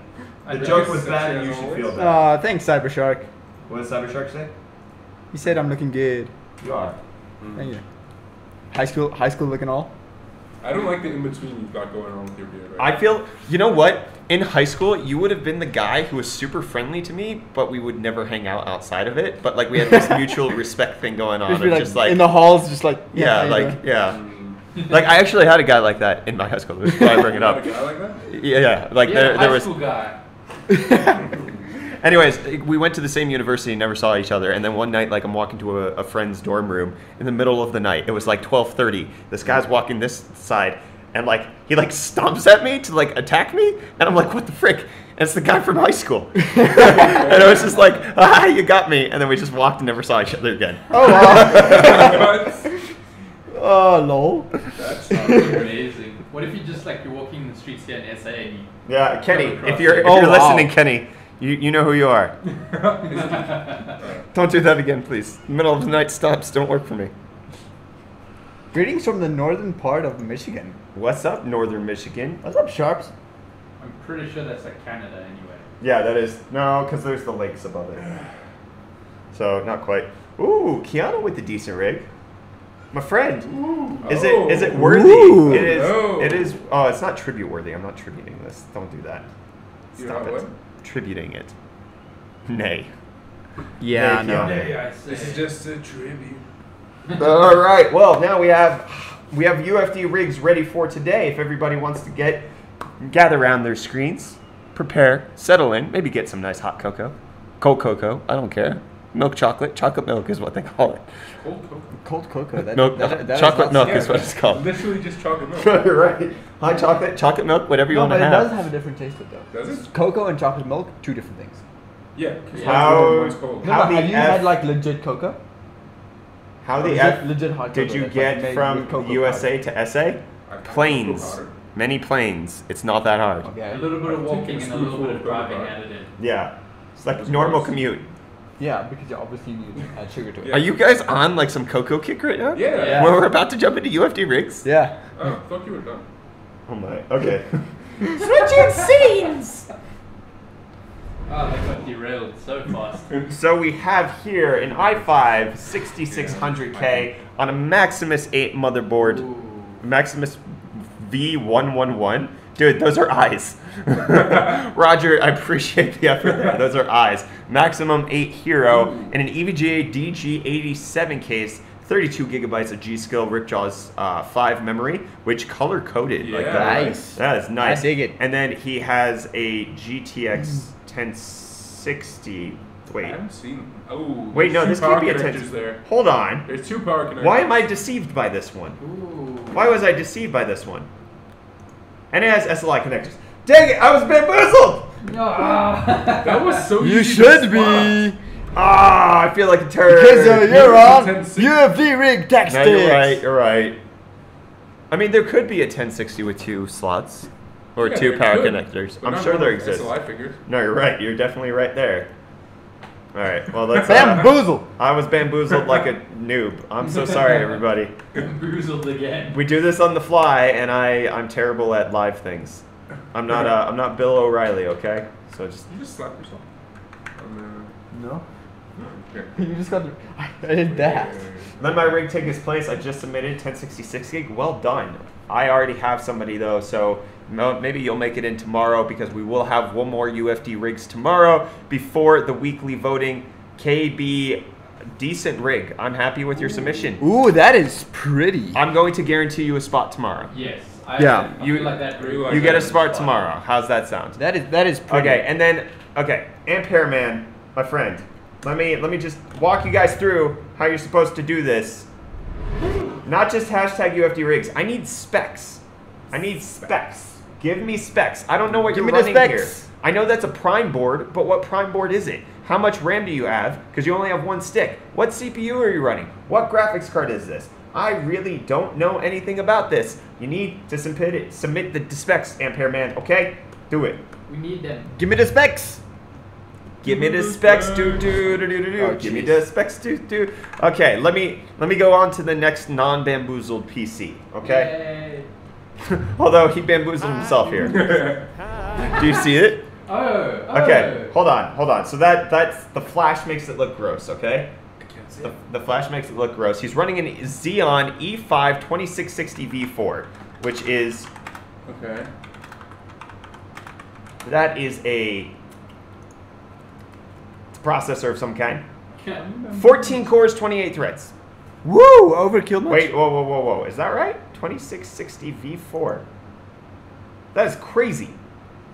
I The know. joke was Sexy bad and as you should always. feel bad. Thanks, Cybershark. What did Cybershark say? He said I'm looking good. You are. Thank you. High school looking all? I don't like the in-between you've got going on with your beard right I feel, you know what? In high school, you would have been the guy who was super friendly to me, but we would never hang out outside of it. But like we had this mutual respect thing going on. Just be Of just like in the halls, just like yeah, how you like doing? yeah. now. Like I actually had a guy like that in my high school. That's why I bring it Not a up. guy like that? Yeah, like there high was. school guy. Anyways, we went to the same university, never saw each other, and then one night, like I'm walking to a friend's dorm room in the middle of the night. It was like 12:30. This guy's walking this side, and like he like stomps at me to like attack me, and I'm like, what the frick? And it's the guy from high school, and I was just like, ah, you got me, and then we just walked and never saw each other again. Oh wow. What? Oh lol. That sounds Amazing. What if you just like you're walking in the streets here in SA and you Yeah, Kenny, Come across if you're it. Oh, wow. listening, Kenny, you know who you are. Don't do that again, please. Middle of the night stops don't work for me. Greetings from the northern part of Michigan. What's up, Northern Michigan? What's up, Sharps? I'm pretty sure that's like Canada anyway. Yeah, that is. No, because there's the lakes above it. So, not quite. Ooh, Keanu with the decent rig. My friend. Is it worthy? Ooh. It is. No. It is. Oh, it's not tribute worthy. I'm not tributing this. Don't do that. You're Stop not it. what? Tributing it. Nay. Yeah, Thank no. you. Hey, I say. This is just a tribute. All right. Well, now we have UFD rigs ready for today. If everybody wants to gather around their screens, prepare, settle in, maybe get some nice hot cocoa, cold cocoa. I don't care. Milk chocolate. Chocolate milk is what they call it. Cold cocoa. Cold cocoa. That, Milk. that is Chocolate not- milk is what it's called. Literally just chocolate milk. Right. Hot chocolate, chocolate milk, whatever you No, want but to it have. does have a different taste to it though. Does it? Cocoa and chocolate milk, two different things. Yeah. 'Cause How- one's cold. No, How but the have you F- had like legit cocoa? How the Legit- F legit hot did cocoa you that's, like, get made from with cocoa USA to SA? I've had Planes. cocoa powder. Many planes. It's not that hard. powder? A Okay. little bit of I've taken walking a and a little bit of spoonful of driving cocoa. added in. Yeah. It's like Those normal gross. commute. Yeah, because you obviously need to add sugar to it. Yeah. Are you guys on like some cocoa kick right now? Yeah. Yeah. Where we're about to jump into UFD rigs? Yeah. Oh, I thought you were done. Oh my. Okay. Switching scenes! Oh, they got derailed so fast. So we have here an i5 6600K on a Maximus 8 motherboard. Ooh. Maximus V111. Dude, those are eyes. Roger, I appreciate the effort there. Those are eyes. Maximum 8 Hero and an EVGA DG87 case. 32 gigabytes of G-Skill Ripjaw's 5 memory, which color coded like that. Nice. That is nice. I dig it. And then he has a GTX 1060. I Wait. haven't seen. Oh, Wait, no, there's this two could be a power 10. connectors there. Hold on. There's 2 power connectors. Why am I deceived by this one? Ooh. Why was I deceived by this one? And it has SLI connectors. Dang it, I was bamboozled! That was so You easy should to be. spot. Ah, I feel like a turd. Because you're on 1060. UFD rig tax No, you're right, you're right. I mean, there could be a 1060 with 2 slots. Or Yeah, 2 there power could, connectors. but I'm not sure on there the exists. SLI figures. No, you're right. You're definitely right there. All right. Well, let's. Bamboozle. I was bamboozled like a noob. I'm so sorry, everybody. Bamboozled again. We do this on the fly, and I'm terrible at live things. I'm not Bill O'Reilly, okay? So just. You just slap yourself. No. Okay. You just got the. I did that. Let my rig take its place. I just submitted 1066 gig. Well done. I already have somebody though, so maybe you'll make it in tomorrow because we will have one more UFD rigs tomorrow before the weekly voting. KB, decent rig. I'm happy with your submission. Ooh, that is pretty. I'm going to guarantee you a spot tomorrow. Yes. Yeah. I feel like that. You You get a spot tomorrow. How's that sound? That is pretty. Okay, and then Ampere Man, my friend. Let me just walk you guys through how you're supposed to do this. Not just hashtag UFD rigs. I need specs. I need specs. Give me specs. I don't know what Give you're me the running here. specs. I know that's a prime board, but what prime board is it? How much RAM do you have? Because you only have 1 stick. What CPU are you running? What graphics card is this? I really don't know anything about this. You need to submit the specs, Ampere Man, okay? Do it. We need them. Give me the specs. Give me the specs, do do do do do do. Oh, Give me jeez. the specs, do do. Okay, let me go on to the next non-bamboozled PC. Okay. Yay. Although he bamboozled himself here. Do you see it? Oh. Okay. Hold on. So that's the flash makes it look gross. Okay. I can't see it. The flash makes it look gross. He's running an Xeon E5 2660 V4, which is Okay. that is a processor of some kind. 14 cores, 28 threads. Woo! Overkill much? Wait, whoa. Is that right? 2660 V4. That is crazy.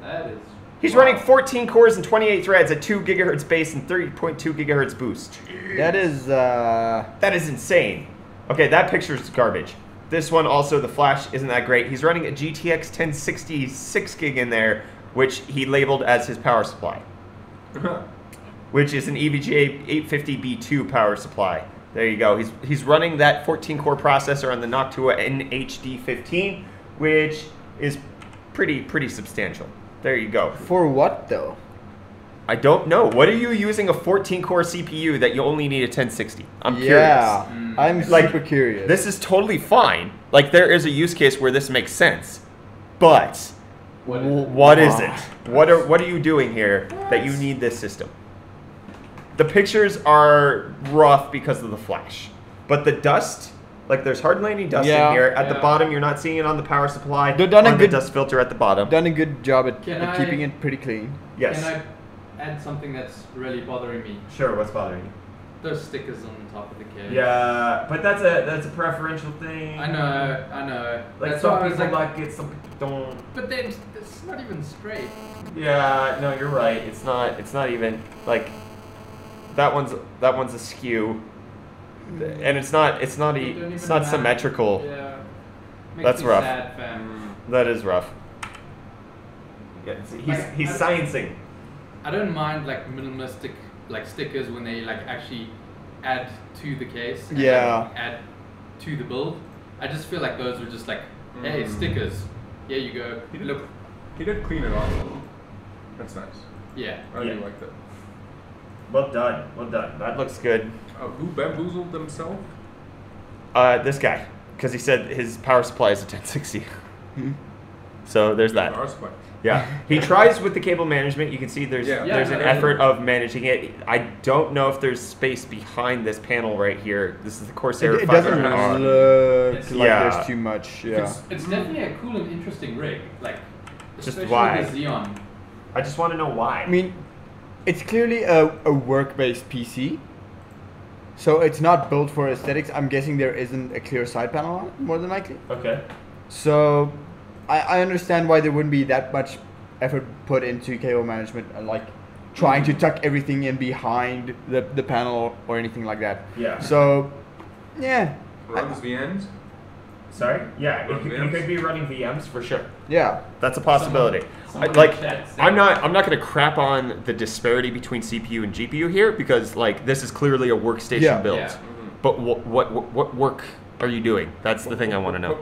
That is. He's running 14 cores and 28 threads at 2 gigahertz base and 30.2 gigahertz boost. That is That is insane. Okay, that picture is garbage. This one also, the flash isn't that great. He's running a GTX 1060 6 gig in there, which he labeled as his power supply, which is an EVGA 850B2 power supply. There you go. He's running that 14-core processor on the Noctua NHD15, which is pretty substantial. There you go. for what though? I don't know. What are you using a 14-core CPU that you only need a 1060? I'm Yeah, curious. I'm Like, super curious. This is totally fine. Like, there is a use case where this makes sense. But what is it? What are you doing here that you need this system? The pictures are rough because of the flash. But the dust, like there's hardly any dust Yeah. in here. At the Yeah. bottom, you're not seeing it on the power supply. They've done a on good- the dust filter at the bottom. done a good job at Can I- keeping it pretty clean. Yes. Can I add something that's really bothering me? Sure, what's bothering you? Those stickers on the top of the case. Yeah, but that's a preferential thing. I know. Like That's some why I was people like, like it, some people don't. but then it's not even straight. Yeah, no, you're right. It's not even like that one's askew, and it's not You don't even match. symmetrical. Yeah. Makes That's me rough. Sad, fam. That is rough. Yeah, he's I- sciencing. I don't mind like minimalistic like stickers when they like actually add to the case. And, Yeah. like, add to the build. I just feel like those were just like, hey, stickers. Here you go. He did, Look. he did clean it off. That's nice. Yeah. I really Yeah. like that. Well done. That looks good. Who bamboozled themselves? This guy, because he said his power supply is a 1060. So there's that. Power supply. Yeah, he tries with the cable management. You can see there's Yeah. there's Yeah, an no, effort of managing it. I don't know if there's space behind this panel right here. This is the Corsair It doesn't 500R. look It's- like Yeah. there's too much. Yeah. It's definitely a cool and interesting rig. Like, Just especially why? the Xeon. I just want to know why. I mean, it's clearly a work-based PC. So it's not built for aesthetics. I'm guessing there isn't a clear side panel on it, more than likely. Okay. So I understand why there wouldn't be that much effort put into cable management and like trying to tuck everything in behind the panel or anything like that. Yeah. So, yeah. Runs the ends. Sorry. Yeah, Run you VMs? could be running VMs for sure. Yeah. That's a possibility. Someone Like, in chat said- I'm not going to crap on the disparity between CPU and GPU here because like this is clearly a workstation Yeah. build. Yeah. But what work are you doing? That's the thing I want to know.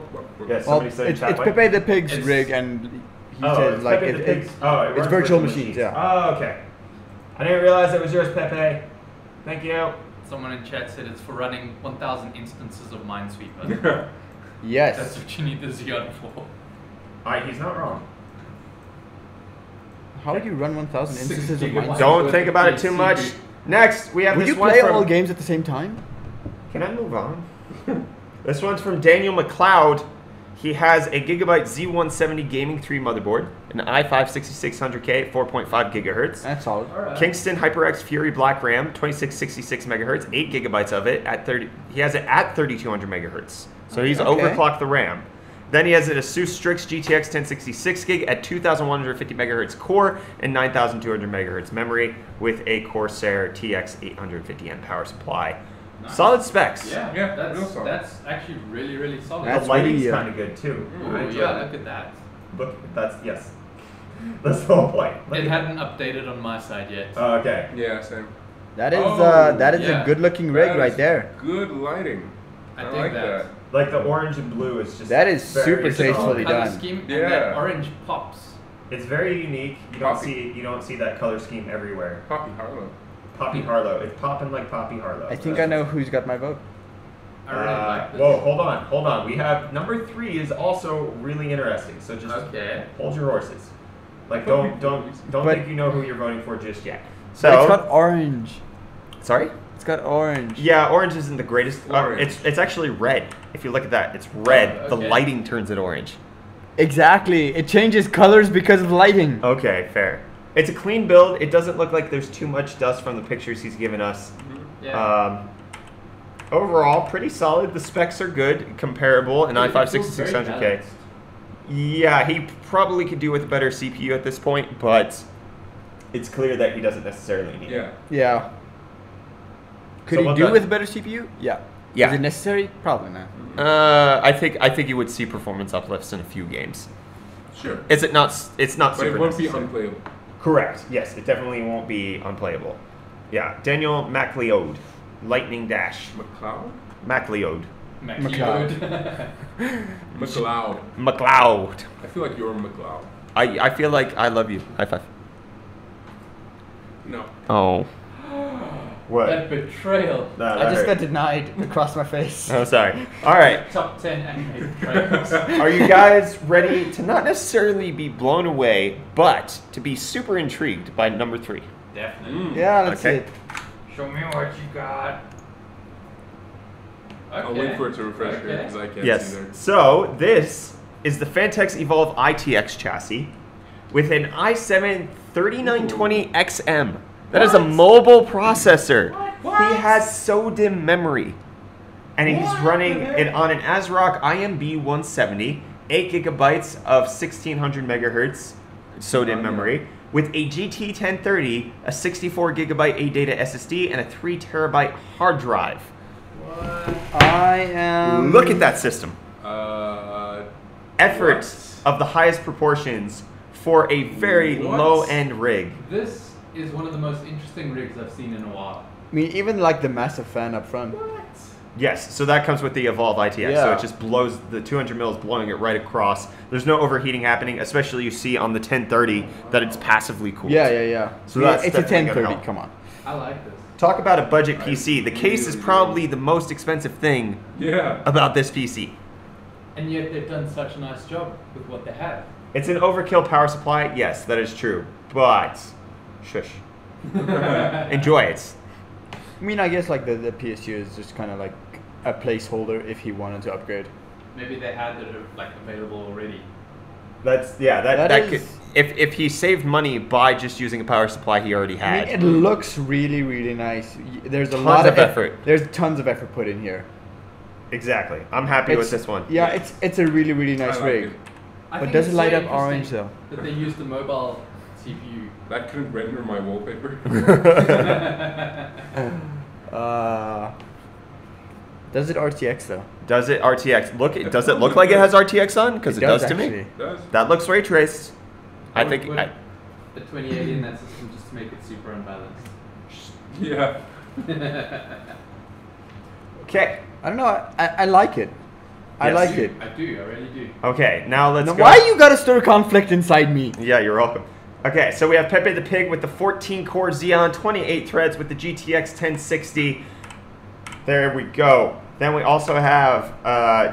Yes. Well, Somebody said in it's chat, Pepe the Pig's It's- rig, and he Oh, says it's like Pepe the Pig's. it's It runs virtual machines. Yeah. Oh, okay. I didn't realize it was yours, Pepe. Thank you. Someone in chat said it's for running 1,000 instances of Minesweeper. That's Yes. what you need the Xeon for. He's not wrong. How would you run 1,000 Six instances of gigabytes. Minecraft? Don't think about it too much. Next, we have Would this you one play from. all games at the same time? Can I move on? This one's from Daniel McLeod. He has a Gigabyte Z170 Gaming 3 motherboard, an i5 6600K 4.5 gigahertz, That's solid. Alright. Kingston HyperX Fury Black RAM 2666 megahertz, 8 gigabytes of it at 30. He has it at 3200 megahertz, so he's Okay. overclocked the RAM. Then he has an Asus Strix GTX 1066 gig at 2150 megahertz core and 9200 megahertz memory with a Corsair TX 850M power supply. Nice. Solid specs. Yeah, Yeah, real solid. that's actually really, really solid. That's The lighting's really, kind of good too. Ooh, I enjoy yeah, it. look at that. Look, that's that's the whole point. Look It at- hadn't updated on my side yet. Oh, okay. Yeah, same. That is Oh, yeah. a good looking rig That right is there. Good lighting. I I dig like that. that. Like the orange and blue is just That is very super solid. tastefully Color done. scheme, Yeah. and that orange pops. It's very unique. You Poppy. don't see that color scheme everywhere. Poppy Harlow. Poppy Harlow. It's popping like Poppy Harlow. I think I know who's got my vote. I really like this. Whoa, hold on. We have number 3 is also really interesting. So just Okay. hold your horses. Like don't But- think you know who you're voting for just yet. But it's So got orange. sorry. It's got orange. Yeah, orange isn't the greatest. Orange. It's actually red. If you look at that, it's red. Oh, The okay. lighting turns it orange. Exactly. It changes colors because of lighting. Okay, fair. It's a clean build. It doesn't look like there's too much dust from the pictures he's given us. Yeah. Overall, pretty solid. The specs are good, comparable, an It i5 feels very 6600K. balanced. Yeah, he probably could do with a better CPU at this point, but it's clear that he doesn't necessarily need it. Yeah. Yeah. Could So he well do done. with a better CPU? Yeah. Yeah. Is it necessary? Probably not. I think you would see performance uplifts in a few games. Sure. Is it not? It's not. But super it won't be necessary. unplayable. Correct. Yes, it definitely won't be unplayable. Yeah, Daniel MacLeod, Lightning Dash, McLeod? MacLeod, McLeod. McLeod. MacLeod. I feel like you're McLeod. I feel like I love you. High five. No. Oh. What? That betrayal. Nah, I that just hurt. got denied across my face. Oh, sorry. All right. Top 10 anime betrayals. Are you guys ready to not necessarily be blown away, but to be super intrigued by number 3? Definitely. Yeah, let's Okay. see it. Show me what you got. Okay. I'll wait for it to refresh here Okay. because I can't Yes. see there. So this is the Fantex Evolve ITX chassis with an i7 3920XM. That is a mobile processor. He has SODIMM memory. And he's running it on an ASRock IMB 170, 8 gigabytes of 1600 megahertz SODIMM memory, with a GT 1030, a 64 gigabyte ADATA SSD, and a 3 terabyte hard drive. I am. Look at that system. Effort What? of the highest proportions for a very What? low-end rig. This is one of the most interesting rigs I've seen in a while. I mean, even like the massive fan up front. Yes, so that comes with the Evolve ITX. So Yeah. it just blows, the 200 mil is blowing it right across. There's no overheating happening, especially you see on the 1030 that it's passively cooled. Yeah. So Yeah, that's it's a definitely gonna 1030. help. Come on. I like this. Talk about a budget PC. The case is probably the most expensive thing Yeah. about this PC. And yet they've done such a nice job with what they have. It's an overkill power supply. Yes, that is true. But shush. Enjoy it. I mean, I guess like the PSU is just kind of like a placeholder if he wanted to upgrade. Maybe they had it like available already. That could, if he saved money by just using a power supply he already had. I mean, it looks really, really nice. There's a Tons lot of effort. There's tons of effort put in here. Exactly. I'm happy with this one. Yeah, it's a really, really nice like rig. it. But does it light up orange though? That they use the mobile CPU. That couldn't render my wallpaper. Does it RTX though? Does it RTX? Does it look like it has RTX on? Because it does to me. It does. That looks ray traced. I think. Put a 2080 in that system just to make it super unbalanced. Yeah. Okay. I don't know. I like it. I Yes. like it. I do. I really do. Okay. Now let's Now, go. why you gotta stir conflict inside me? Yeah, you're welcome. Okay, so we have Pepe the Pig with the 14-core Xeon, 28 threads with the GTX 1060. There we go. Then we also have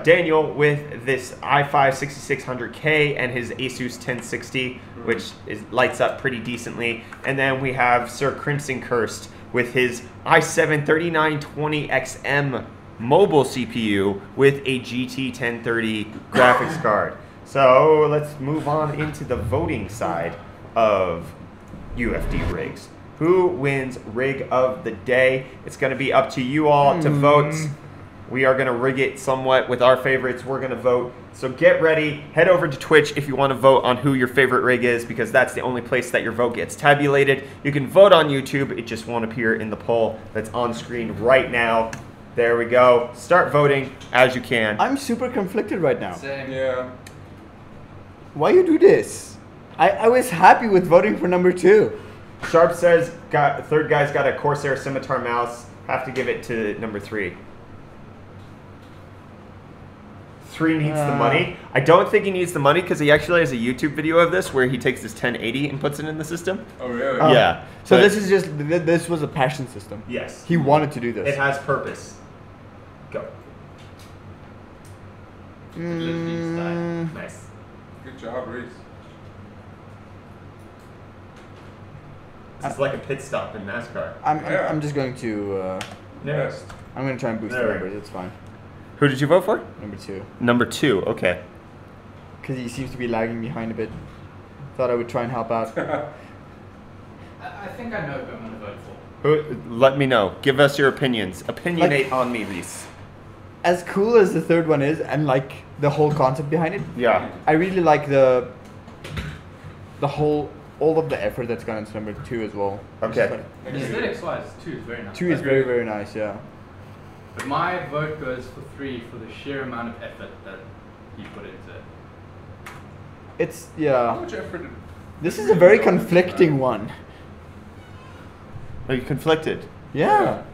Daniel with this i5 6600K and his Asus 1060, which lights up pretty decently. And then we have Sir Crimson Cursed with his i7 3920XM mobile CPU with a GT 1030 graphics card. So let's move on into the voting side of UFD rigs. Who wins rig of the day? It's going to be up to you all to vote. We are going to rig it somewhat with our favorites. We're going to vote. So get ready. Head over to Twitch if you want to vote on who your favorite rig is, because that's the only place that your vote gets tabulated. You can vote on YouTube. It just won't appear in the poll that's on screen right now. There we go. Start voting as you can. I'm super conflicted right now. Same. Yeah. Why you do this? I was happy with voting for number 2. Sharp says third guy's got a Corsair Scimitar mouse. Have to give it to number 3. 3 needs the money. I don't think he needs the money because he actually has a YouTube video of this where he takes his 1080 and puts it in the system. Oh really? Yeah. So but- this is just this was a passion system. Yes. He wanted to do this. It has purpose. Go. Nice. Good job, Reese. It's like a pit stop in NASCAR. I'm just going to Yes. I'm going to try and boost the There. numbers. It's fine. Who did you vote for? Number 2. Number 2. Okay. Because he seems to be lagging behind a bit. Thought I would try and help out. I think I know who I'm going to vote for. Let me know. Give us your opinions. Opinionate on me, Reese. As cool as the third one is, and like the whole concept behind it, Yeah. I really like the whole all of the effort that's gone into number 2 as well. Okay. Aesthetics wise, 2 is very nice. 2 is very, very nice. Yeah. But my vote goes for 3 for the sheer amount of effort that he put into it. It's How yeah. much effort did This is a very conflicting one. Are you conflicted? Yeah.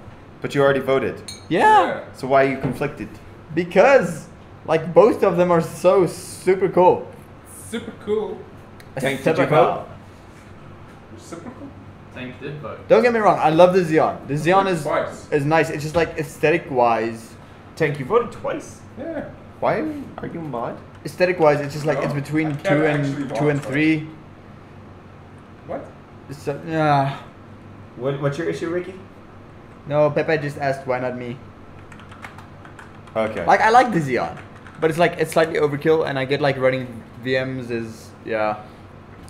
But you already voted. Yeah. So why are you conflicted? Because like both of them are so super cool. Super cool. Tank, did you vote? Reciprocal? Tank did vote. Don't get me wrong, I love the Xeon. The Xeon Twice. is nice. It's just like aesthetic wise. Tank, you voted twice. Yeah. Why are you a mod? Aesthetic wise, it's just like No, it's between I can't 2 actually and watch 2 and that. 3. What? So, yeah. What's your issue, Ricky? No, Pepe just asked why not me. Okay. Like I like the Xeon, but it's like it's slightly overkill, and I get like running VMs is yeah.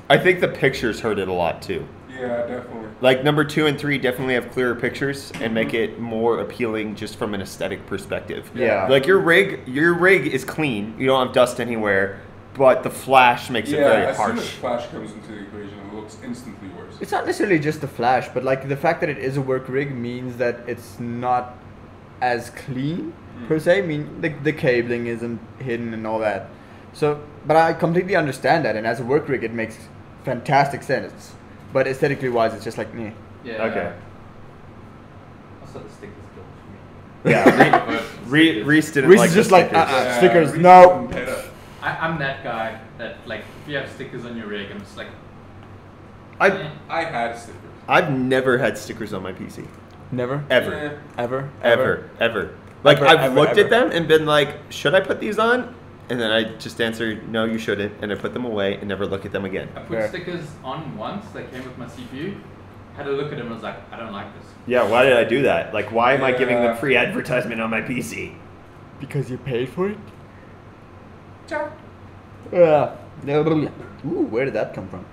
I think the pictures hurt it a lot too. Yeah, definitely. Like number 2 and 3 definitely have clearer pictures and make it more appealing just from an aesthetic perspective. Yeah. Like your rig is clean. You don't have dust anywhere, but the flash makes it very as soon harsh. as flash comes into the equation, it looks instantly worse. It's not necessarily just the flash, but like the fact that it is a work rig means that it's not as clean per se. I mean, the cabling isn't hidden and all that. So, but I completely understand that, and as a work rig, it makes fantastic sense. But aesthetically wise, it's just like, meh. Yeah. Okay. Also, the stickers killed for me. Yeah. Reese didn't Reese like is the just like, stickers. stickers, Reese no. didn't hit it. I'm that guy that, like, if you have stickers on your rig, I'm just like, I had stickers. I've never had stickers on my PC. Never, Ever. Eh. ever, Ever. Like Ever, I've ever, looked ever. at them and been like, should I put these on? And then I just answer, no, you shouldn't, and I put them away and never look at them again. I put Fair. stickers on once. They came with my CPU. Had a look at them and was like, I don't like this. Yeah, why did I do that? Like, why am I giving them Yeah. free advertisement on my PC? Because you paid for it? Ciao. Ooh, where did that come from?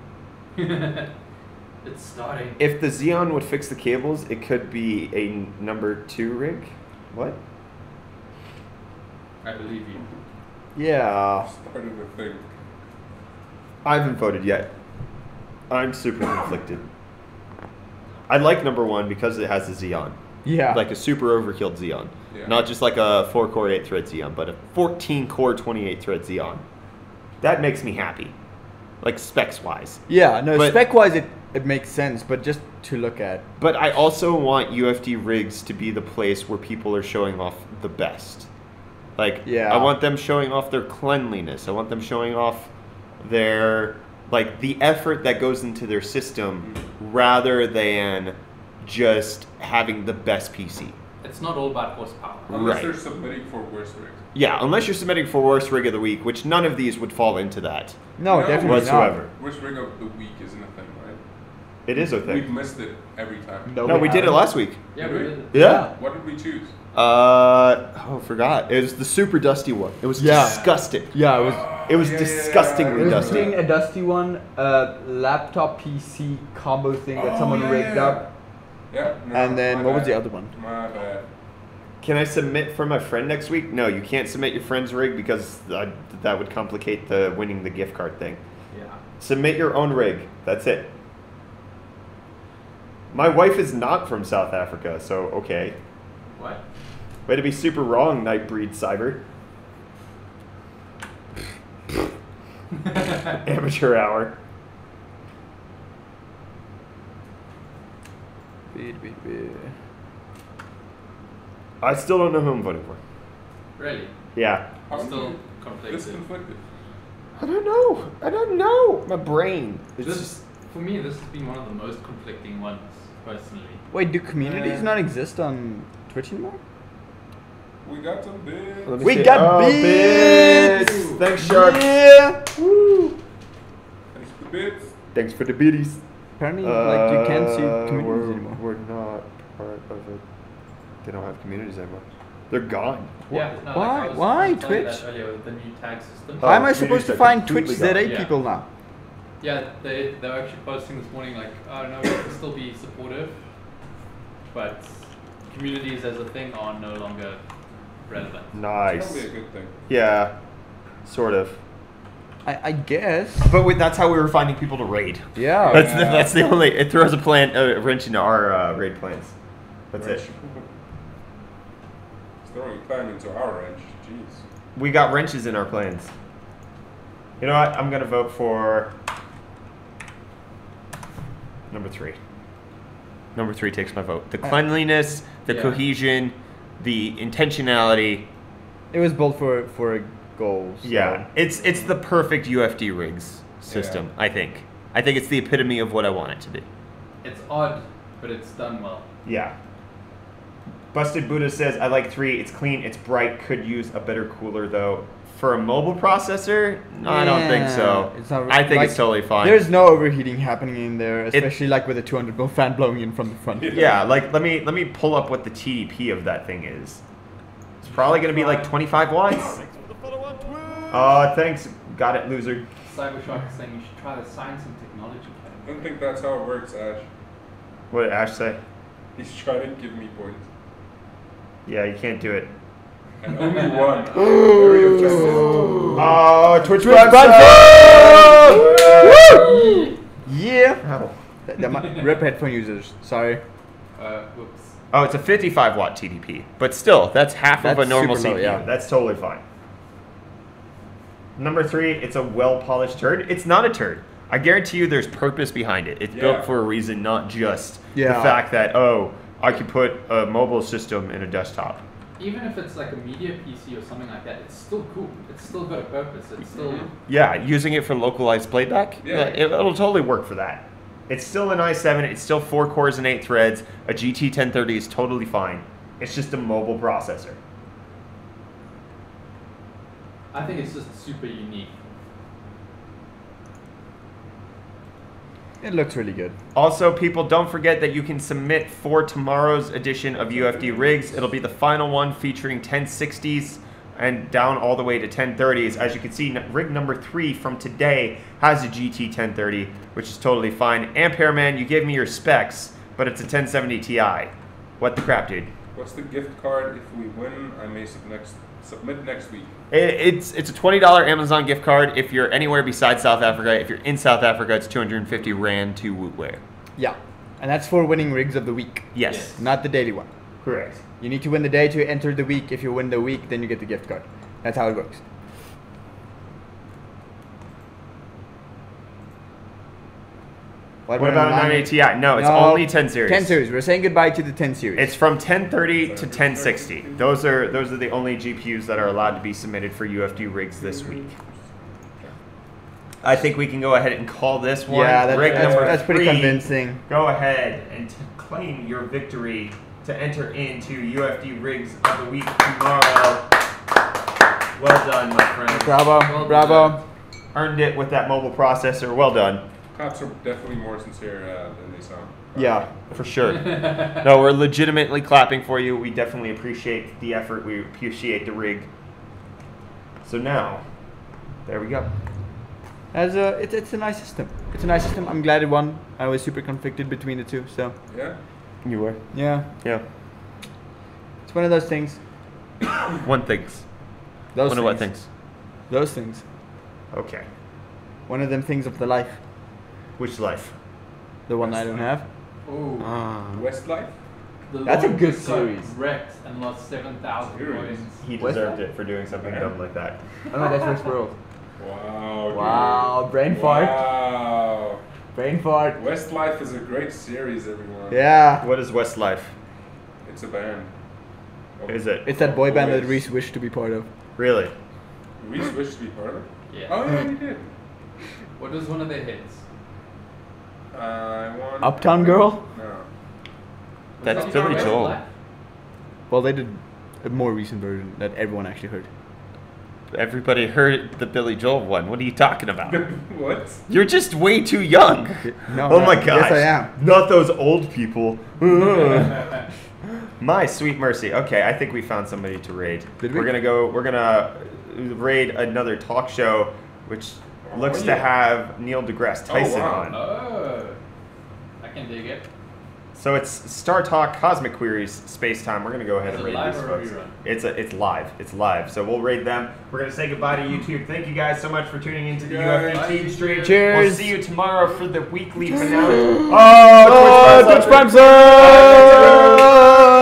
It's starting. If the Xeon would fix the cables, it could be a number 2 rig. What? I believe you. Yeah. Started a thing. I haven't voted yet. I'm super conflicted. I like number 1 because it has a Xeon. Yeah. Like a super overkilled Xeon. Yeah. Not just like a 4-core 8-thread Xeon, but a 14-core 28-thread Xeon. That makes me happy. Like specs-wise. Yeah, no, But- spec-wise it makes sense, but just to look at. But I also want UFD rigs to be the place where people are showing off the best. Like, Yeah. I want them showing off their cleanliness. I want them showing off their, like, the effort that goes into their system rather than just having the best PC. It's not all about horsepower. Unless Right. they're submitting for worse rigs. Yeah, unless you're submitting for worst rig of the week, which none of these would fall into that No, No, definitely whatsoever. Worst rig of the week isn't a thing, right? It is a We've thing. missed it every time. not. No, we did it haven't. last week. Yeah, we did it. Yeah. What did we choose? Forgot. It was the super dusty one. It was Yeah. disgusting. Yeah, it was. It was Yeah, disgustingly It was dusty. being a dusty one, laptop PC combo thing that someone rigged up, Yeah. No, and then my what was bad. the other one? My bad. Can I submit for my friend next week? No, you can't submit your friend's rig because that would complicate the winning the gift card thing. Yeah. Submit your own rig. That's it. My wife is not from South Africa, so okay. What? Way to be super wrong, Nightbreed Cyber. Amateur hour. I still don't know who I'm voting for. Really? Yeah. How I'm still This conflicted. conflicted. I don't know. I don't know. My brain. It's This, just. for me, this has been one of the most conflicting ones, personally. Wait, do communities Yeah. not exist on Twitch anymore? We got some big. Let me We see. got bits! bits! Thanks, Shark. Yeah. Thanks for the bits. Thanks for the biddies. Apparently, like you can't see communities anymore. We're not part of it. They don't have communities anymore. They're gone. Yeah. No, Why? Like I was Why telling you that Twitch? earlier with the new tag system. Oh. How am I communities supposed to are find Twitch completely ZA gone. Yeah. people now? Yeah, they were actually posting this morning like, oh no, we can still be supportive, but communities as a thing are no longer relevant. It's Nice. probably a good thing. Yeah. Sort of. I guess. But that's how we were finding people to raid. Yeah. That's the only. It throws a wrench into our raid plans. That's Wrench. it. It's throwing a plan into our wrench. Jeez. We got wrenches in our plans. You know what? I'm gonna vote for number 3. Number 3 takes my vote. The cleanliness, the Yeah. cohesion, the intentionality. It was built for a goal. So. Yeah, it's the perfect UFD rigs system. Yeah. I think. I think it's the epitome of what I want it to be. It's odd, but it's done well. Yeah. Busted Buddha says, I like 3. It's clean, it's bright, could use a better cooler though. For a mobile processor, no, I don't think so. It's not, I think like, it's totally fine. There's no overheating happening in there, especially like with a 200 volt fan blowing in from the front. Yeah, like let me pull up what the TDP of that thing is. It's probably gonna be like 25 watts. Thanks for the follow on Twitch. Thanks. Got it, loser. Cybershark is saying you should try the science and technology I category. don't think that's how it works, Ash. What did Ash say? He's trying to give me points. Yeah, you can't do it. And only one. Very objective. Oh, Twitch Yeah. Oh. That might, rip headphone users. Sorry. Whoops. Oh, it's a 55 watt TDP, but still, that's half of a That's normal super low, CPU. yeah. That's totally fine. Number 3, it's a well-polished turd. It's not a turd. I guarantee you there's purpose behind it. It's Yeah. built for a reason, not just the Yeah. fact that, oh, I could put a mobile system in a desktop. Even if it's like a media PC or something like that, it's still cool. It's still got a purpose. It's still. Yeah, using it for localized playback, Yeah. it'll totally work for that. It's still an i7, it's still 4 cores and 8 threads. A GT 1030 is totally fine. It's just a mobile processor. I think it's just super unique. It looks really good. Also, people, don't forget that you can submit for tomorrow's edition of UFD Rigs. It'll be the final one featuring 1060s and down all the way to 1030s. As you can see, rig number 3 from today has a GT 1030, which is totally fine. Ampere Man, you gave me your specs, but it's a 1070 Ti. What the crap, dude? What's the gift card? If we win, I may submit next week. It's a $20 Amazon gift card if you're anywhere besides South Africa. If you're in South Africa, it's 250 Rand to Wootware. Yeah. And that's for winning rigs of the week. Yes. Not the daily one. Correct. You need to win the day to enter the week. If you win the week, then you get the gift card. That's how it works. What about a 980 Ti? No, it's only 10 series. 10 series. We're saying goodbye to the 10 series. It's from 1030 to 1060. Those are the only GPUs that are allowed to be submitted for UFD rigs this week. I think we can go ahead and call this one. Yeah, rig number that's pretty 3. convincing. Go ahead and claim your victory to enter into UFD rigs of the week tomorrow. Well done, my friend. Bravo, Well bravo. done. Earned it with that mobile processor. Well done. Claps are definitely more sincere than they sound. Yeah. For sure. No, we're legitimately clapping for you. We definitely appreciate the effort. We appreciate the rig. So now, there we go. It's a nice system. It's a nice system. I'm glad it won. I was super conflicted between the two, so Yeah? You were? yeah. Yeah. It's one of those things. One things. Those One of what things? Those things. Okay. One of them things of the life. Which life? The one I don't have. Ooh. Westlife? The That's a Lord good got series. wrecked and lost 7,000 Serious? coins. He What's deserved that? it for doing something dumb like that. Oh no, that's First World. Wow. dude. Wow, brain fart. Wow. Brain fart. Westlife is a great series, everyone. Yeah. What is Westlife? It's a band. Is it? It's that boy band that Boys. Reese wished to be part of. Really? Reese wished to be part of it? Yeah. Oh, yeah, he did. What was one of their hits? I want. Uptown Girl? No. That's Was Billy that Joel. Westlife? Well, they did a more recent version that everyone actually heard. Everybody heard the Billy Joel one. What are you talking about? What? You're just way too young. No, Oh my yes, gosh. I am. Not those old people. My sweet mercy. Okay, I think we found somebody to raid. Did we? We're gonna raid another talk show, which looks to yeah. have Neil deGrasse Tyson wow. on. Oh. I can dig it. So it's Star Talk Cosmic Queries Space Time. We're gonna go ahead Is and it raid live these or a folks. rerun? It's live. It's live. So we'll raid them. We're gonna say goodbye to YouTube. Thank you guys so much for tuning into the Guys. UFD team stream. Cheers. We'll see you tomorrow for the weekly finale. Oh, Twitch Twitch Prime Prime Sub. Sub!